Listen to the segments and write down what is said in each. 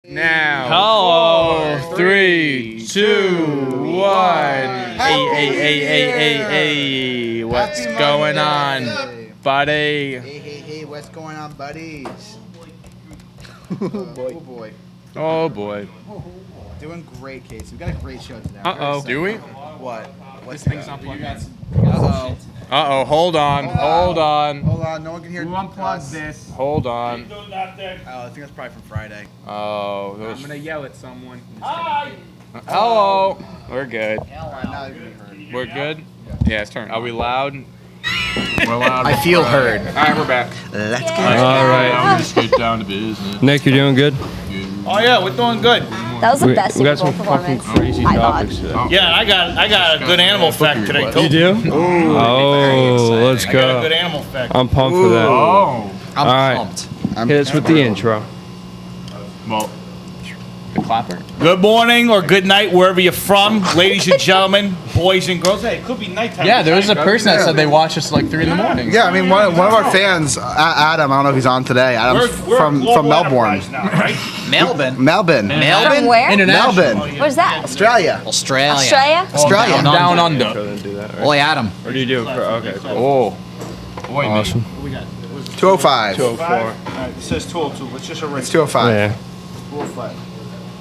Now. Hello. 3, 2, 1. Hey. What's going on, buddy? Hey, what's going on, buddies? Oh boy. Doing great, Casey. We got a great show today. Do we? What? This thing's not plugged in. Uh-oh. Hold on. Hold on, no one can hear. Who unplugged this? Hold on. Oh, I think that's probably from Friday. Oh, I'm those. gonna yell at someone. Hello. We're good. Alright, now you're gonna be heard. We're good? Yeah, it's turned. Are we loud? We're loud. I feel heard. Alright, we're back. Let's go. All right. Now we just get down to business. Nick, you're doing good? Oh yeah, we're doing good. That was the best We got Super some Bowl fucking performance. crazy I thought. topics today. Yeah, I got a good animal fact today too. You do? Oh, let's I got a good go. animal fact. I'm pumped for that. Oh. All right. Hit us with the intro. Well, the clapper? Good morning or good night wherever you're from, ladies and gentlemen, boys and girls. Hey, it could be nighttime. Yeah, there was a person that said they watched us like 3 in the morning. Yeah, I mean, one of our fans, Adam, I don't know if he's on today. Adam's We're from Melbourne. enterprise now, right? Melbourne. From where? Melbourne. Where's that? Australia. Australia? Australia. Down under. Couldn't do that, right? Oi, Adam. Or do you do it for? Okay, cool. Oh. Boy, Awesome. 205. 204. All right, it says 202. Let's just erase It's 205. Yeah. 205.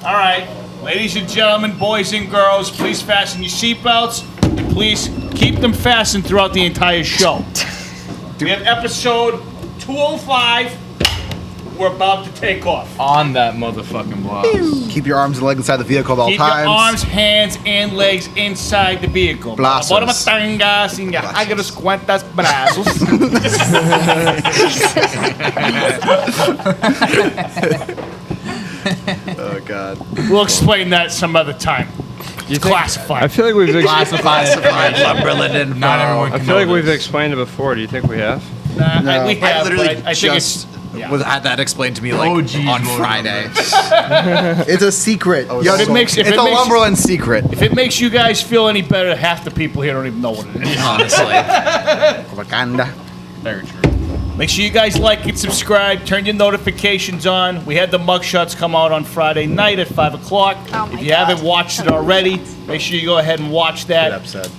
All right, ladies and gentlemen, boys and girls, please fasten your seatbelts and please keep them fastened throughout the entire show. We have episode 205. We're about to take off. On that motherfucking block. Keep your arms and legs inside the vehicle at all Keep times. your arms, hands, and legs inside the vehicle. Brazos. Bora matangas e águilas quantas brazos. Oh, God. We'll explain that some other time. It's I classified. feel like we've Cumberland and Not everyone I can feel like know we've this. explained it before. Do you think we have? No. We have, literally but I think just it's had that explained to me like Oh, geez, on Lord, Friday. It's a secret. Yo, If it makes- if it's it a makes- Lumberland secret. if it makes you guys feel any better, half the people here don't even know what it is. Honestly. Propaganda. Very true. Make sure you guys like and subscribe. Turn your notifications on. We had the mugshots come out on Friday night at 5 o'clock. Oh my if you God. haven't watched it already, make sure you go ahead and watch Good that. episode.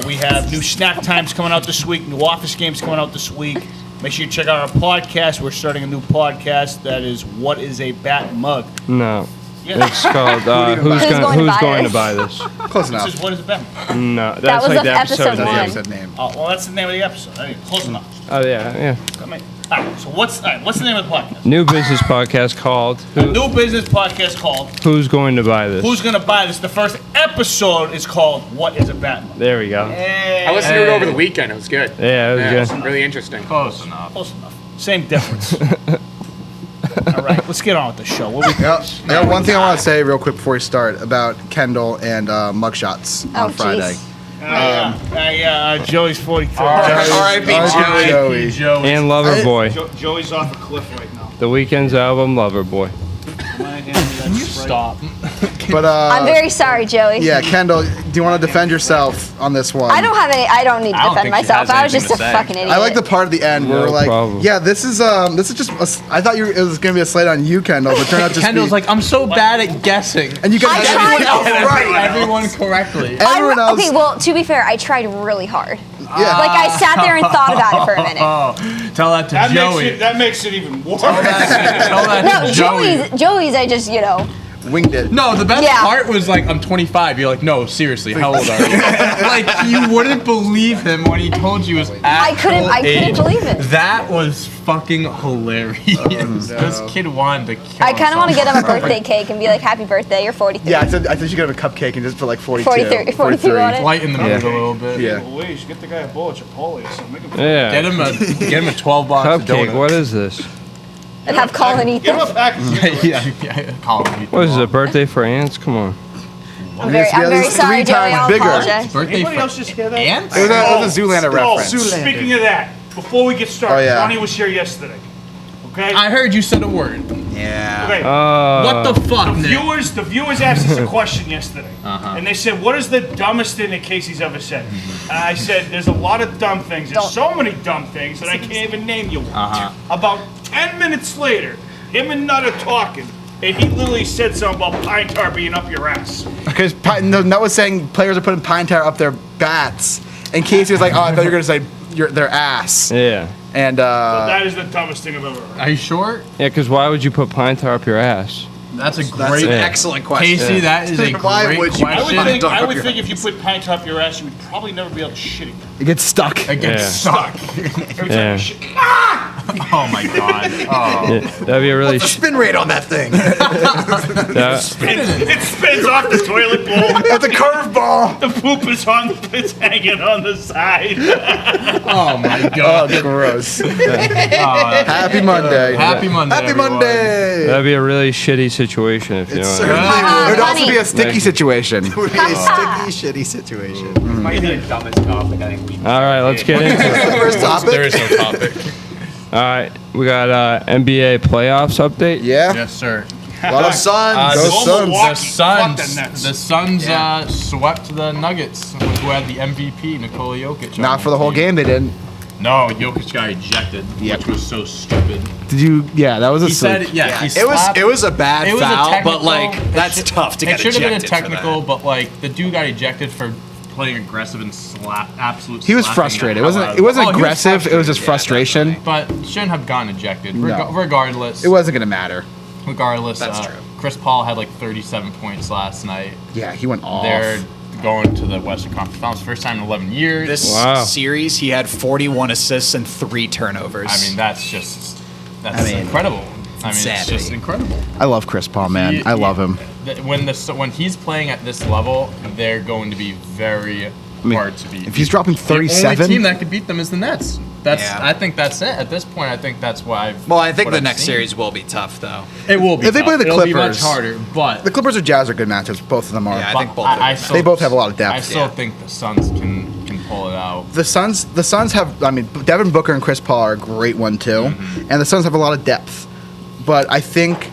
We have new snack times coming out this week, new office games coming out this week. Make sure you check out our podcast. We're starting a new podcast that is What is a Bat Mug? No. Yeah. It's called Who's going to buy this? Close This enough. is What is a Bat Mug? No, that's was like of the episode. episode That's the one. episode name. Oh, well, that's the name of the episode. I mean, close enough. Oh yeah. Come in. All right, so what's the name of the podcast? New business podcast called New business podcast called Who's Going to Buy This? Who's Gonna Buy This? The first episode is called What is a Bat Mug? There we go. I listened to it over the weekend. It was good. Yeah, it was good. Really interesting. Close enough. Same difference. All right, let's get on with the show. What we I got one thing I want to say real quick before we start about Kendall and mugshots on jeez. Friday. Joey's 43. R.I.P. Joey. And Lover Boy. Joey's off a cliff right now. The Weeknd's album, Lover Boy. Can you stop? But I'm very sorry, Joey. yeah, Kendall, do you want to defend yourself on this one? I don't need to defend myself. I was just a fucking idiot. I like the part at the end where No we're like, problem. yeah, this is just. I thought it was gonna be a slate on you, Kendall, but it turned out just Kendall's be, like, I'm so bad at guessing. and you got I everyone tried- else right. Everyone correctly. Everyone else. Okay, well, to be fair, I tried really hard. Yeah. Like, I sat there and thought about it for a minute. Tell that to Joey. That makes it even worse. Tell that No, to Joey. Joey's, I just, Winged it. No, the best Yeah. part was like, I'm 25. You're like, no, seriously, how old are you? Like, you wouldn't believe him when he told you his actual I couldn't age. believe it. That was fucking hilarious. This kid wanted to kill I kind of want to get him a himself. birthday cake and be like, happy birthday, you're 43. Yeah, I said you could have a cupcake and just put like 42. 42 on it. Lighten the mood a little bit. Yeah. Please, get the guy a bowl of Chipotle or something. Make him Yeah. Get him a 12 box of Cupcake. donuts. What is this? And have Colin eat Give him them. a package. yeah. Call him. What is it? A birthday for ants? Come on. I'm very least sorry, 3 Joey. times I'll bigger. apologize. Birthday Anybody for else just hear that? ants? It was a Zoolander reference. Speaking of that, before we get started, Oh, yeah. Ronnie was here yesterday. Okay? I heard you said a word. Yeah. Okay. What the fuck, Nick? The viewers asked us a question yesterday, and they said, "What is the dumbest thing that Casey's ever said?" And I said, "There's a lot of dumb things. There's so many dumb things that I can't even name you one." About 10 minutes later, him and Nutter talking, And he literally said something about pine tar being up your ass. Because Nut was saying players are putting pine tar up their bats, and Casey was like, "Oh, I thought you were gonna say their ass." Yeah. And That is the dumbest thing I've ever heard. Are you sure? Yeah, because why would you put pine tar up your ass? That's a That's great an excellent question. Casey, that is a Why great would you- question. I would think if you put pine tar up your ass, you would probably never be able to shit again. it gets stuck. It gets stuck. Every time Yeah. you shit. Oh my god. Oh. Yeah, that'd be a really. The spin rate on that thing. That, It spins off the toilet bowl. It's a curveball. The poop is it's hanging on the side. Oh my Oh, god. gross. Oh, Happy Monday. Happy Monday. Happy everyone. Monday. that'd be a really shitty situation if you know. What I mean. certainly It would also Funny. be a sticky situation. would be a sticky, shitty situation. Might be the dumbest topic I think we. All right, let's get into it. First topic. There is no topic. All right, we got NBA playoffs update. Yeah. Yes, sir. A lot of Suns. Go Go Suns. Milwaukee. The Suns. Fuck the Nets. The Suns Yeah. swept the Nuggets, who had the MVP, Nikola Jokic. on Not for the whole team. game, they didn't. No, Jokic got ejected, Yep. which was so stupid. Did you? Yeah, that was a He said, sleep. yeah, he It was slapped- it was a bad It was a foul, technical. but like that's should- tough to get It should have been a ejected for technical, that. but like the dude got ejected for playing aggressive and absolute. He was slapping frustrated. the It wasn't. hell out It of wasn't him. Oh, he was aggressive. It was just frustrated, frustration. But shouldn't have gotten ejected. No. Regardless, It wasn't gonna matter. regardless. That's true. Chris Paul had like 37 points last night. Yeah, he went off. They're going to the Western Conference Finals, first time in 11 years. This Wow. series, he had 41 assists and 3 turnovers. I mean, that's incredible. I mean, it's insanity. just incredible. I love Chris Paul, man. He- I love him. When he's playing at this level, they're going to be very hard to beat. If he's dropping the only 37, team that could beat them is the Nets. Yeah. I think that's it. At this point, I think that's why. well, I think what the I've next seen. series will be tough, though. It will be. If they tough. play the It'll be much Clippers- harder, but the Clippers or Jazz are good matchups. Both of them are. Yeah, I but think both of them. still- They both have a lot of depth. I still Yeah. think the Suns can pull it out. The Suns have. I mean, Devin Booker and Chris Paul are a great one too, and the Suns have a lot of depth. But I think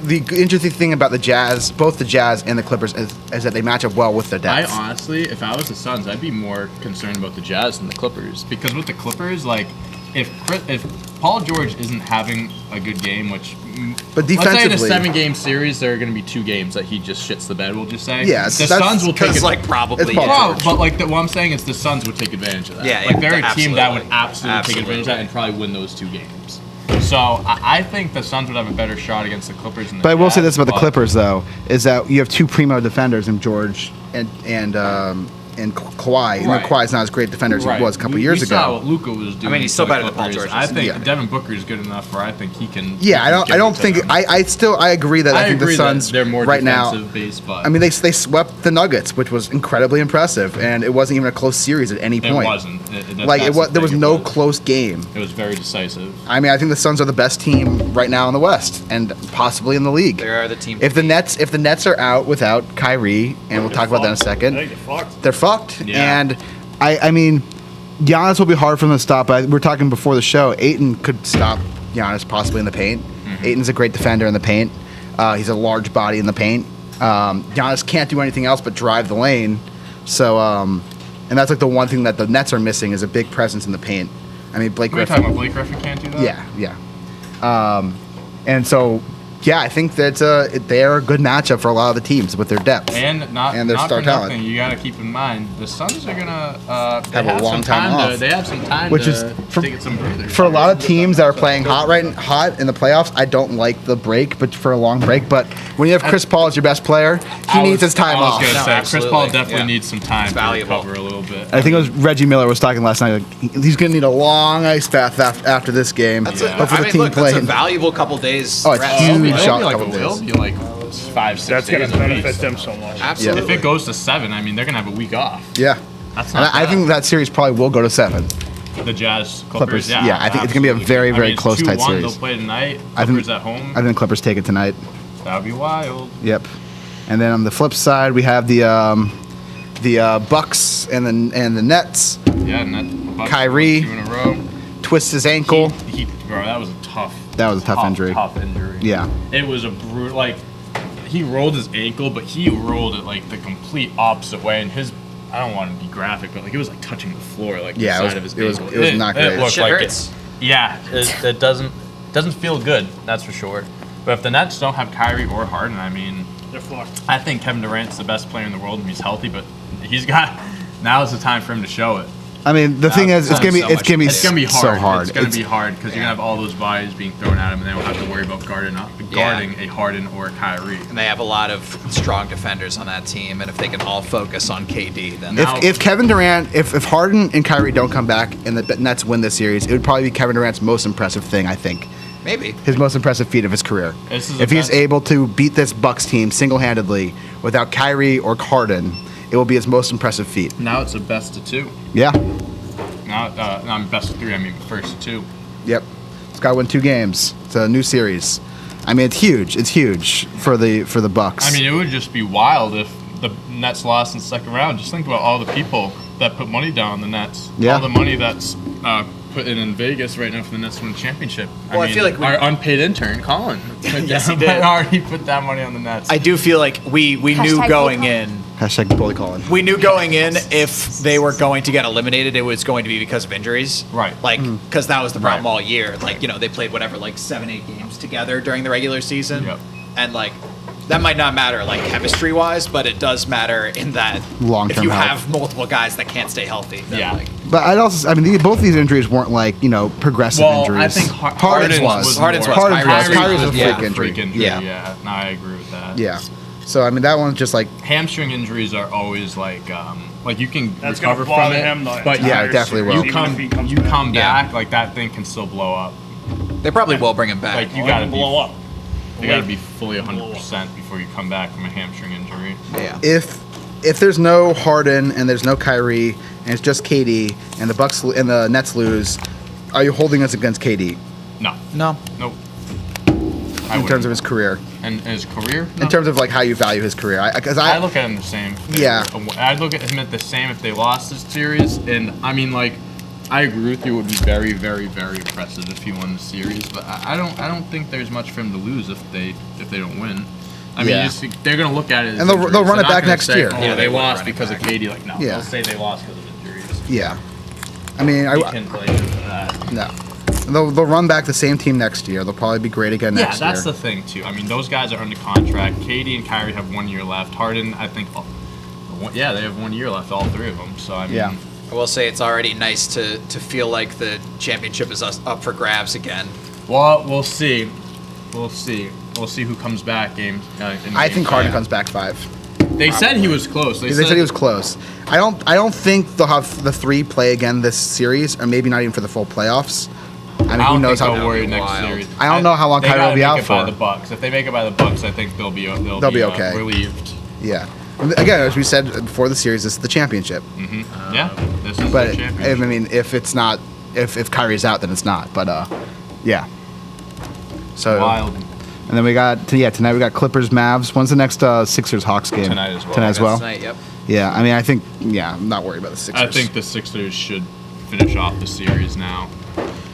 the interesting thing about the Jazz, both the Jazz and the Clippers, is that they match up well with their I depth. honestly, if I was the Suns, I'd be more concerned about the Jazz than the Clippers, because with the Clippers, like if Paul George isn't having a good game, which But let's say in a defensively- 7-game series, there are going to be 2 games that he just shits the bed. We'll just say, Yes, the that's- Suns will take Because it. like probably It's Paul yeah. George. But like what I'm saying is the Suns would take advantage of that. Yeah, like yeah, they're a team that would absolutely. absolutely take advantage of that and probably win those 2 games. So I think the Suns would have a better shot against the Clippers. And the But I will say Jazz, this about the but- Clippers, though, is that you have 2 primo defenders in George and Kawhi. Right. And Kawhi's not as great a defender as he was a couple years we saw ago. what Luka was doing. I mean, he's to still the better than Paul Clippers. George. I think Yeah. Devin Booker is good enough where I think he can. Yeah, I don't think I agree that I think the agree Suns that they're more right now. defensive based, but I mean, they swept the Nuggets, which was incredibly impressive, and it wasn't even a close series at any it point. wasn't. Like that's it was, the there was thing, no it close game. It was very decisive. I mean, I think the Suns are the best team right now in the West, and possibly in the league. They are the team. If the Nets are out without Kyrie, and we'll talk about that in a second, I think they're fucked. they're fucked. Yeah. And I mean, Giannis will be hard for them to stop. But we were talking before the show. Ayton could stop Giannis possibly in the paint. Ayton's a great defender in the paint. He's a large body in the paint. Giannis can't do anything else but drive the lane. So, and that's like the one thing that the Nets are missing is a big presence in the paint. I mean, Blake We're Griffin. talking about Blake Griffin can't do that. Yeah. And so, yeah, I think that they're a good matchup for a lot of the teams with their depth. And And their not star for talent. nothing, you got to keep in mind the Suns are gonna Have a long time off. They have some time Which to is for- get some breathers. For a lot of teams that are playing hot in the playoffs, I don't like the break, but for a long break. But when you have Chris Paul as your best player, he needs his time I was off. gonna No, say Chris absolutely, Paul definitely yeah. needs some time It's to valuable. recover a little bit. I think it was Reggie Miller was talking last night. Like, he's going to need a long ice bath after this game. That's Yeah. But for I the mean, team look, that's a playing, valuable couple days. Oh, it's rest. huge. It'll be shot like couple it'll days. be like 5-6 That's going days to at benefit least. them so much. Absolutely. If it goes to 7, I mean they're gonna have a week off. yeah. That's And not I bad. think that series probably will go to 7. The Jazz Clippers, Clippers. yeah, I think it's gonna be a absolutely. very, I very mean, it's close, tight 2-1, series. They'll play tonight. I think- Clippers at home. I think Clippers take it tonight. That'd be wild. Yep. And then on the flip side, we have the Bucks and the Nets. Yeah, and that Bucks Kyrie. 2 in a row. Twists his ankle. Bro, that was a tough. That was a tough injury. Tough injury. Yeah. It was a brutal. Like he rolled his ankle, but he rolled it like the complete opposite way, and his. I don't want to be graphic, but like it was like touching the floor, like Yeah, the it was- side of his it was- ankle. it was not great. It looked Shit like hurts. it. Yeah, it doesn't feel good. That's for sure. But if the Nets don't have Kyrie or Harden, I mean, They're fucked. I think Kevin Durant's the best player in the world when he's healthy, but now is the time for him to show it. I mean, the thing is, it's gonna be It's gonna be hard. so hard. It's gonna be hard because you're gonna have all those bodies being thrown at him, and they don't have to worry about guarding a Harden or a Kyrie. And they have a lot of strong defenders on that team, and if they can all focus on KD, then If Kevin Durant, if Harden and Kyrie don't come back and the Nets win this series, it would probably be Kevin Durant's most impressive thing, I think. maybe. His most impressive feat of his career. If he's able to beat this Bucks team single-handedly without Kyrie or Harden, it will be his most impressive feat. Now it's a best of 2. Yeah. Not best of 3. I mean, first of 2. Yep. It's got to win 2 games. It's a new series. I mean, it's huge. It's huge for the Bucks. I mean, it would just be wild if the Nets lost in the second round. Just think about all the people that put money down on the Nets. Yeah. All the money that's put in Vegas right now for the Nets to win the championship. Well, I feel like our unpaid intern, Colin, Yes, he did. already put that money on the Nets. I do feel like we knew Hashtag going bully in. Hashtag bully Colin. We knew going in if they were going to get eliminated, it was going to be because of injuries. Right. Like, because that was the problem Right. all year. Like, they played whatever, like 7-8 games together during the regular season. Yep. And, like, that might not matter, like, chemistry-wise, but it does matter in that Long-term if you health. have multiple guys that can't stay healthy. Then, Yeah. Like, But I mean, both these injuries weren't like, progressive well, injuries. I think Harden's was. Harden's was. Kyrie was a yeah. freak injury. Yeah. No, I agree with that. Yeah. So, I mean, that one's just like, Hamstring injuries are always like you can That's gonna recover from bother it, him, the but Yeah, entire it definitely series, will. even if he comes you back. come Yeah. back, like that thing can still blow up. they probably will bring him back. Like you Or gotta even blow up. You gotta be fully 100% before you come back from a hamstring injury. yeah. if there's no Harden and there's no Kyrie and it's just KD and the Bucks and the Nets lose, are you holding us against KD No, No. nope. in terms of his career? and his career. In terms of like how you value his career, I look at him the same. Yeah. I look at him at the same if they lost this series, and I mean like. I agree with you. It would be very, very, very impressive if he won the series, but I don't think there's much for him to lose if they don't win. I mean, Yeah. they're gonna look at it, as And they'll injuries. run They're it not back gonna next say, year. Oh, Yeah, they they will lost run it because of back. KD. Like, no, Yeah. they'll say they lost because of injuries. Yeah. I mean, You can blame them for that. no. They'll run back the same team next year. They'll probably be great again Yeah, next that's year. the thing too. I mean, those guys are under contract. KD and Kyrie have 1 year left. Harden, I think, they have 1 year left. All 3 of them. So I mean, Yeah. I will say it's already nice to feel like the championship is up for grabs again. Well, we'll see. We'll see who comes back. I think Harden comes back 5. They said he was close. They said he was close. I don't think they'll have the 3 play again this series, or maybe not even for the full playoffs. I mean, I who don't knows think how they'll worry That'd be next wild. series. I don't know how long they Kyrie gotta will be make out it by for. the Bucks. If they make it by the Bucks, I think they'll be okay. relieved. Yeah. Again, as we said before the series, this is the championship. Yeah, this is But the championship. I mean, if it's not, if Kyrie's out, then it's not. But yeah. So Wild and then we got tonight we got Clippers Mavs. When's the next Sixers Hawks game? Tonight as well. Tonight as well. Tonight, yep. Yeah. I mean, I think I'm not worried about the Sixers. I think the Sixers should finish off the series now.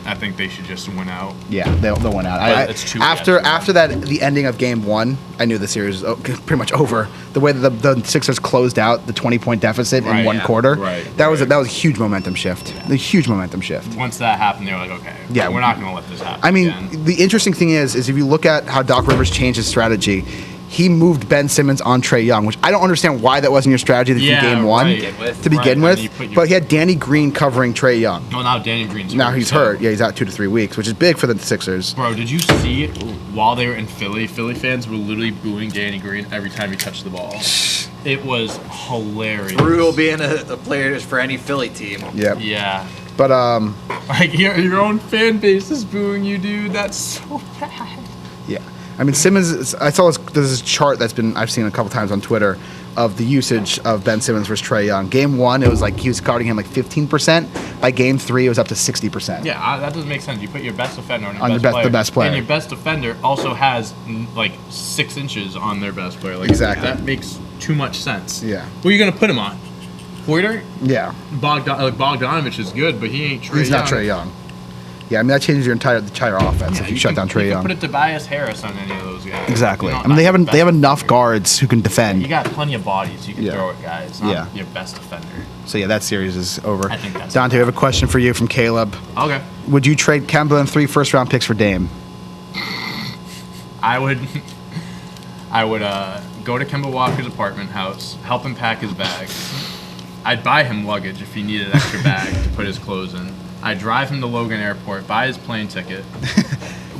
I think they should just win out. Yeah, they'll win out. But it's too after bad. after that, the ending of Game 1, I knew the series was pretty much over. The way that the Sixers closed out the 20-point deficit in Right, one yeah. quarter, Right, that was right. a huge momentum shift. A huge momentum shift. Once that happened, they were like, okay, Yeah. we're not going to let this happen. I mean, again. the interesting thing is if you look at how Doc Rivers changed his strategy, he moved Ben Simmons on Trae Young, which I don't understand why that wasn't your strategy Yeah, in Game 1 right. to begin Right, with. and you put your- But he had Danny Green covering Trae Young. well, now Danny Green's Now hurt, he's so- hurt. Yeah, he's out 2 to 3 weeks, which is big for the Sixers. Bro, did you see while they were in Philly? Philly fans were literally booing Danny Green every time he touched the ball. It was hilarious. Brutal being a player for any Philly team. Yep. Yeah. But Like your own fan base is booing you, dude. That's so bad. yeah, I mean Simmons. I saw there's this chart I've seen a couple times on Twitter of the usage of Ben Simmons versus Trae Young. Game 1, it was like he was guarding him like 15%. By Game 3, it was up to 60%. Yeah, that doesn't make sense. You put your best defender on your On best your player. the best player. And your best defender also has like 6 inches on their best player. Like, Exactly. That makes too much sense. Yeah. Who are you going to put him on? Pointer? Yeah, Bogdanovich is good, but he ain't Trae Young. he's not Trae Young. Yeah, I mean that changes your entire offense if you shut down Trae You Young. can put a Tobias Harris on any of those guys. Exactly. You I don't mean they knock have your best enough defender. guards who can defend. You got plenty of bodies you can Yeah. throw at guys. Not Yeah. your best defender. So yeah, that series is over. I think that's Dante, we have a question for you from Caleb. Okay. Would you trade Kemba and 3 first-round picks for Dame? I would go to Kemba Walker's apartment house, help him pack his bags. I'd buy him luggage if he needed an extra bag to put his clothes in. I'd drive him to Logan Airport, buy his plane ticket,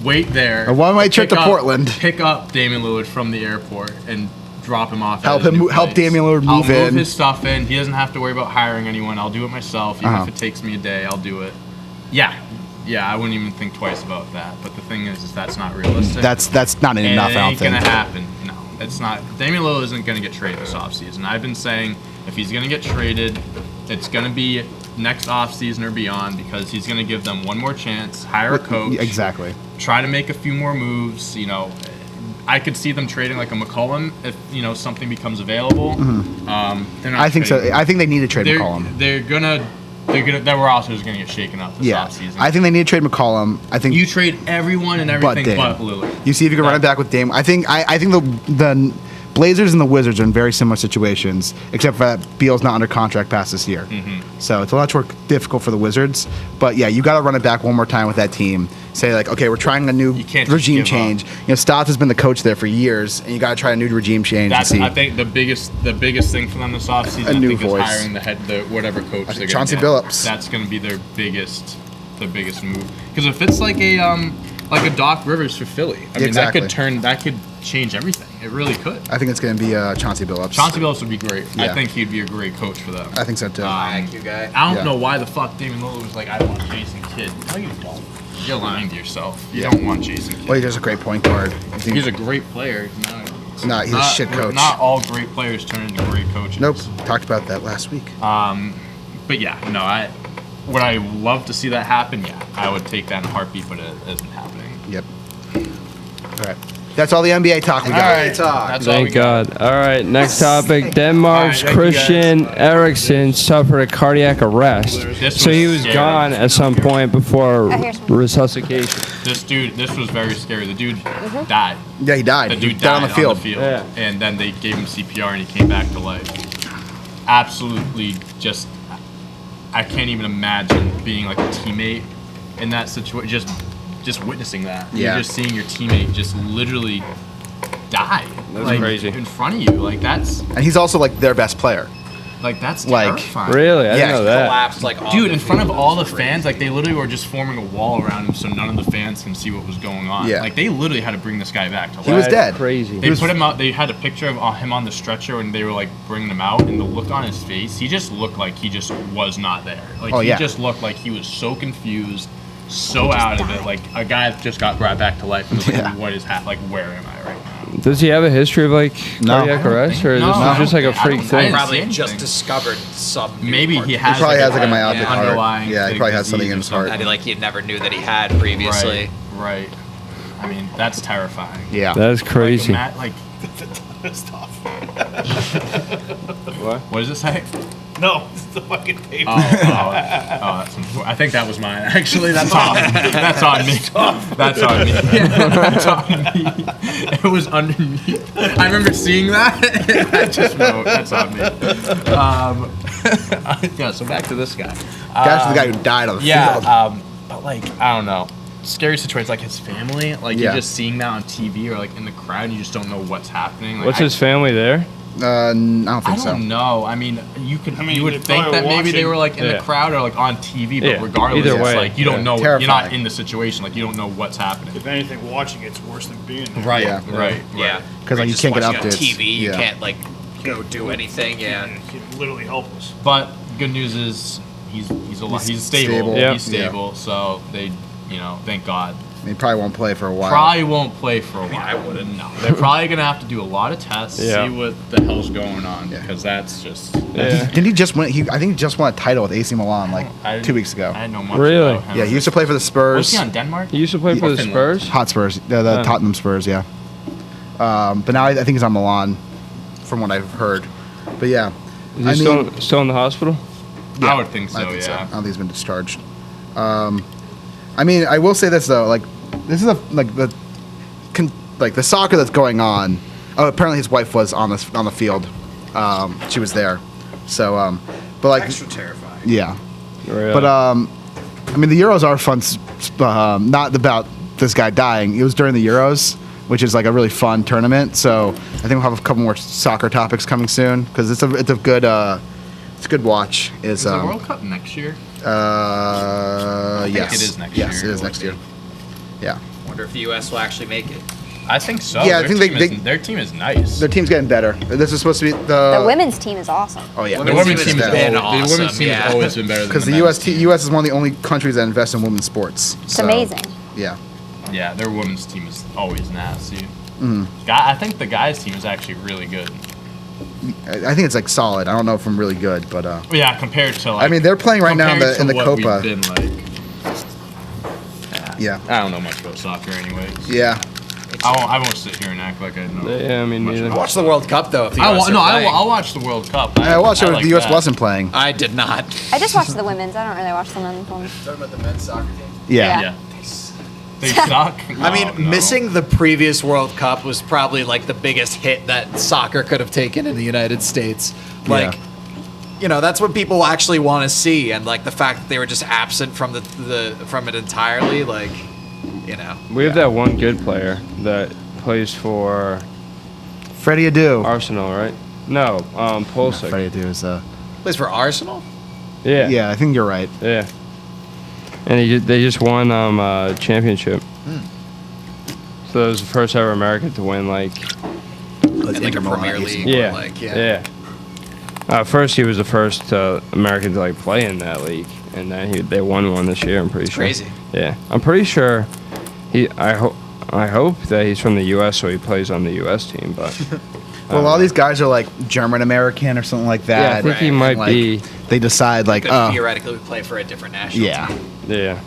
wait there. A one-way trip to Portland. Pick up Damian Lillard from the airport and drop him off. Help at his new help place. Damian Lillard move I'll in. move his stuff in. He doesn't have to worry about hiring anyone. I'll do it myself, even if it takes me a day. I'll do it. Yeah, I wouldn't even think twice about that. But the thing is that's not realistic. That's not And enough. it I don't ain't think. gonna happen. No, it's not. Damian Lillard isn't gonna get traded this offseason. I've been saying if he's gonna get traded, it's gonna be next offseason or beyond because he's gonna give them one more chance, hire a coach, Exactly. try to make a few more moves. You know, I could see them trading like a McCollum if something becomes available. They're not I think so. trading. I think they need to trade They're McCollum. That roster is gonna get shaken up this Yeah, offseason. I think they need to trade McCollum. I think You trade everyone and everything Dame. but Lillard. You see if you can run it back with Dame. I think the Blazers and the Wizards are in very similar situations, except for that Beal's not under contract past this year. So it's a lot more difficult for the Wizards. But yeah, you got to run it back one more time with that team. Say like, okay, we're trying a new You can't just regime give change. up. Stotts has been the coach there for years, and you got to try a new regime change. That's and see. I think the biggest thing for them this offseason A new I think voice. is hiring the whatever coach they're going to Chauncey get. Billups. That's going to be their biggest move. Because if it's like a Doc Rivers for Philly, I mean Exactly. that could change everything. It really could. I think it's going to be Chauncey Billups. Chauncey Billups would be great. I Yeah. think he'd be a great coach for them. I think so too. IQ guy. I don't Yeah. know why the fuck Damian Lillard was like, I want Jason Kidd. No, you don't. You're lying to yourself. You Yeah. don't want Jason Kidd. Well, he's just a great point guard. I think- He's a great player. Nah, he's a shit coach. Not all great players turn into great coaches. Nope. Talked about that last week. But yeah, no, would I love to see that happen? Yeah, I would take that in a heartbeat, but it isn't happening. Yep. All right. That's all the NBA talk we got. That's all we Thank got. God. All right, next topic. Denmark's All right, thank you, Christian Eriksen suffered a cardiac arrest. This So was he was scary. gone at some point before here's one. resuscitation. This was very scary. The dude died. Yeah, he died. The He dude died died on the field. Yeah. And then they gave him CPR and he came back to life. Absolutely, just I can't even imagine being like a teammate in that situation. Just witnessing that. Yeah. You're just seeing your teammate just literally die. That's like, crazy. in front of you. Like that's And he's also like their best player. Like, terrifying. Really? I didn't Yeah, know that. Collapsed like on Dude, the in front of field. all the It was crazy. fans, like they literally were just forming a wall around him so none of the fans can see what was going on. Yeah. Like they literally had to bring this guy back to life. He was That's dead. Crazy. They put him out. They had a picture of him on the stretcher when they were like bringing him out, and the look on his face, he just looked like he just was not there. Like Oh, he yeah. just looked like he was so confused, so out of it. Like a guy that just got brought back to life and was like, Yeah. "What is like? Where am I right now?" Does he have a history of like No. cardiac arrest, or No, this I is just don't like a think- I freak don't- I thing? didn't Probably see just anything. discovered some. new Maybe heart he disease. has. He probably has like a a myopic heart. underlying. Yeah, he like, probably has something disease in or his heart. That he like he never knew that he had previously. Right. I mean, that's terrifying. Yeah. That's crazy. Like, That's tough. what does it say? No, it's the fucking paper. That's unfortunate. I think that was mine. Actually, that's on. That's on me. That's on me. That's on me. It was underneath. I remember seeing that. I just wrote. That's on me. Yeah. So back to this guy. That's the guy who died on the Yeah. field. But like, I don't know. Scary situations like his family. Like Yeah. you're just seeing that on TV or like in the crowd. And you just don't know what's happening. Like, What's his family there? I don't I think so. don't know. I mean, you could. I mean, you would they think probably that maybe they watching- were like in Yeah. the crowd or like on TV, but Yeah. regardless, Either it's way, like you don't yeah. know. Terrifying. You're not in the situation. Like you don't know what's happening. If anything, watching it's worse than being there. Right. Yeah. Right. Yeah, 'Cause, like, You're you just can't get watching on updates. TV. You Yeah. can't like go do anything. Yeah. You're literally helpless. But good news is he's alive. He's He's stable. stable. Yep. He's stable. So they, thank God. He probably won't play for a while. Probably won't play for a while. I wouldn't. No. They're probably gonna have to do a lot of tests, Yeah. see what the hell's going on, Yeah. because that's just. Yeah. Didn't he just win? I think he just won a title with AC Milan like I- 2 weeks ago. I had no much Really? about him. Yeah, he used to play for the Was Spurs. he on Denmark? He used to play for the Finland. Spurs. Hot Spurs, the Tottenham Spurs, yeah. But now I think he's on Milan, from what I've heard. But yeah, Is he still in the hospital? yeah, I would think so. I think so. I Yeah. don't think he's been discharged. I mean, I will say this though, like this is the soccer that's going on. Oh, apparently his wife was on the field. She was there. So, but like, Extra terrifying. yeah. Really? But I mean, the Euros are fun. Not about this guy dying. It was during the Euros. which is like a really fun tournament. So I think we'll have a couple more soccer topics coming soon because it's a good watch. Is the World Cup next year? Yes, it is next yes, year. it is next year. Yeah. Wonder if the U.S. will actually make it. I think so. Yeah, I think their team is nice. Their team's getting better. This is supposed to be The women's team is awesome. Oh yeah, The women's team has been the awesome, women's team yeah. has always been better than because the the men's U.S. is one of the only countries that invest in women's sports. It's amazing. Yeah. Yeah, their women's team is always nasty. Mm. I think the guys' team is actually really good. I think it's like solid. I don't know if I'm really good, but Yeah, compared to like. I mean, they're playing right now in compared the to what Copa. We've been like. Yeah. I don't know much about soccer, anyways. Yeah. I won't sit here and act like I know. Yeah, I mean, much neither. about Watch the World Cup though. If the I'll US are playing. watch the World Cup. I watched it when like the U.S. that. wasn't playing. I did not. I just watch the women's. I don't really watch the men's ones. Talking about the men's soccer team. Yeah. Yeah. They suck. I mean, No. missing the previous World Cup was probably like the biggest hit that soccer could have taken in the United States. Like, you know, that's what people actually want to see, and like the fact that they were just absent from from it entirely, like, you know. We have that one good player that plays for Freddie Adu. Arsenal, right? No, Pulisic. Freddie Adu is Plays for Arsenal. Yeah. Yeah, I think you're right. Yeah. And they just won championship. So it was the first ever American to win In like a Premier League. Yeah. Or like, First, he was the first American to like play in that league, and then they won one this year. I'm pretty sure. Crazy. Yeah, I'm pretty sure. I hope that he's from the U.S. so he plays on the U.S. team. But Well, a lot of these guys are like German American or something like that. yeah, I think he And, might like, be. They decide like, Could oh, theoretically play for a different national yeah. team. Yeah.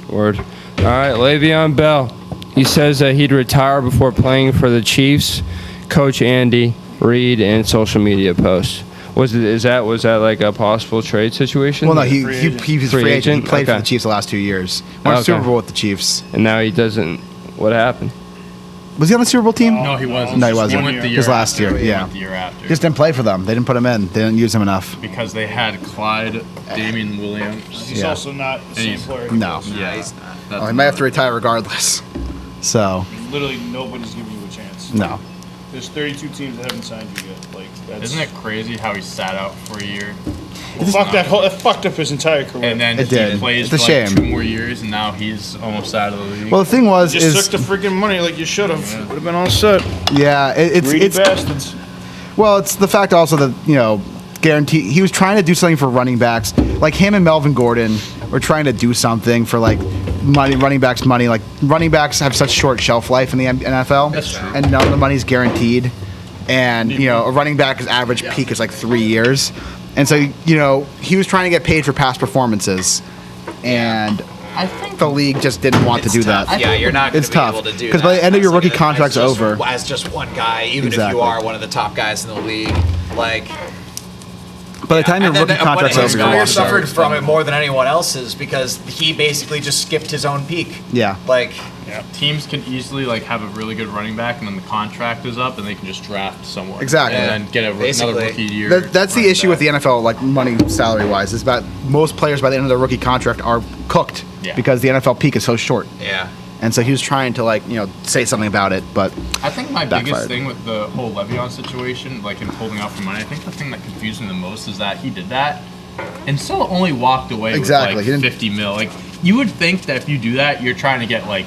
Word. All right, Le'Veon Bell. He says that he'd retire before playing for the Chiefs. Coach Andy Reid and social media posts. Was that like a possible trade situation? Well, no, he's Free free agent. agent? He played for Okay. the Chiefs the last 2 years. Won a Okay. Super Bowl with the Chiefs. And now he doesn't. What happened? Was he on the Super Bowl team? No, he wasn't. No, he wasn't. went the year His last after. year, He yeah. went the year after. Just didn't play for them. They didn't put him in. They didn't use him enough. because they had Clyde, Damian Williams. He's Yeah. also not the same he's- player. No. Yeah, he's not. that's Oh, he might have to not- retire regardless. So, Literally, nobody's giving you a chance. no. There's 32 teams that haven't signed you yet. Like, that's, Isn't it crazy how he sat out for a year? That fucked up his entire career. And then It he did. plays It's a for like shame. 2 more years, and now he's almost out of the league. Well, the thing was, just is took the freaking money like you should have. Would have been all set. yeah, Greedy it's bastards. well, it's the fact also that guarantee he was trying to do something for running backs, like him and Melvin Gordon were trying to do something for like running backs money. Like running backs have such short shelf life in the NFL, That's true. and none of the money's guaranteed. And a running back's average peak is like 3 years, and so he was trying to get paid for past performances, and I think the league just didn't want to do tough. that. Yeah, you're not going It's to be tough, able to do that. 'cause by the end of your as rookie like contract's as just- over. As just one guy, even if Exactly. you are one of the top guys in the league. Like, By the time your and then rookie contract's his over, you're career lost. suffered from it more than anyone else's because he basically just skipped his own peak. Yeah. Like, teams can easily like have a really good running back, and then the contract is up, and they can just draft someone. Exactly. And then get another Basically. rookie year. That's the running issue with back. the NFL, like money salary wise, is that most players by the end of their rookie contract are cooked Yeah. because the NFL peak is so short. yeah. And so he was trying to say something about it, but I think my Backfired. biggest thing with the whole Le'Veon situation, like him holding out for money, I think the thing that confused me the most is that he did that and still only walked away Exactly. with He like didn't- 50 mil. Like you would think that if you do that, you're trying to get like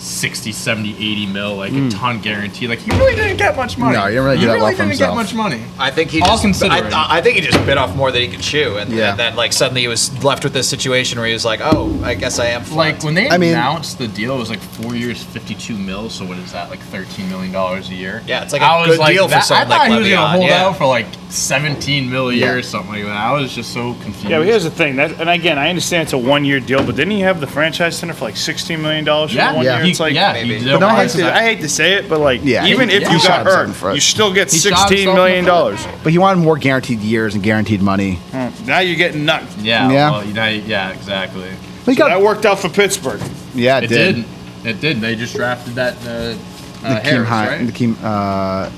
60, 70, 80 mil, like a ton guaranteed. Like he really didn't get much money. No, he didn't really do that well for didn't himself. get much money. I think he All just. considering. I think he just bit off more than he could chew, and, Yeah. and then like suddenly he was left with this situation where he was like, "Oh, I guess I am." Like fucked. when they I mean- announced the deal, it was like 4 years, 52 mil. So what is that? Like $13 million a year. Yeah, it's like a I was good deal for that, someone I thought like he was gonna Le'Veon, hold yeah. out for like 17 mil a year Yeah. or something like that. I was just so confused. Yeah, but here's the thing. And again, I understand it's a 1-year deal, but didn't he have the franchise center for like $16 million for Yeah, 1 year? yeah. It's like, maybe. he did But no, it. I hate to say it, but like, Yeah, even he- if yeah. you He shot got himself in the hurt, foot. you still get He shot $16 himself in the million. but he wanted more guaranteed years and guaranteed money. Now you're getting nut. Yeah, Yeah. well, yeah, exactly. But he So that got worked out for Pittsburgh. yeah, It did. It did. They just drafted that The Harris, right?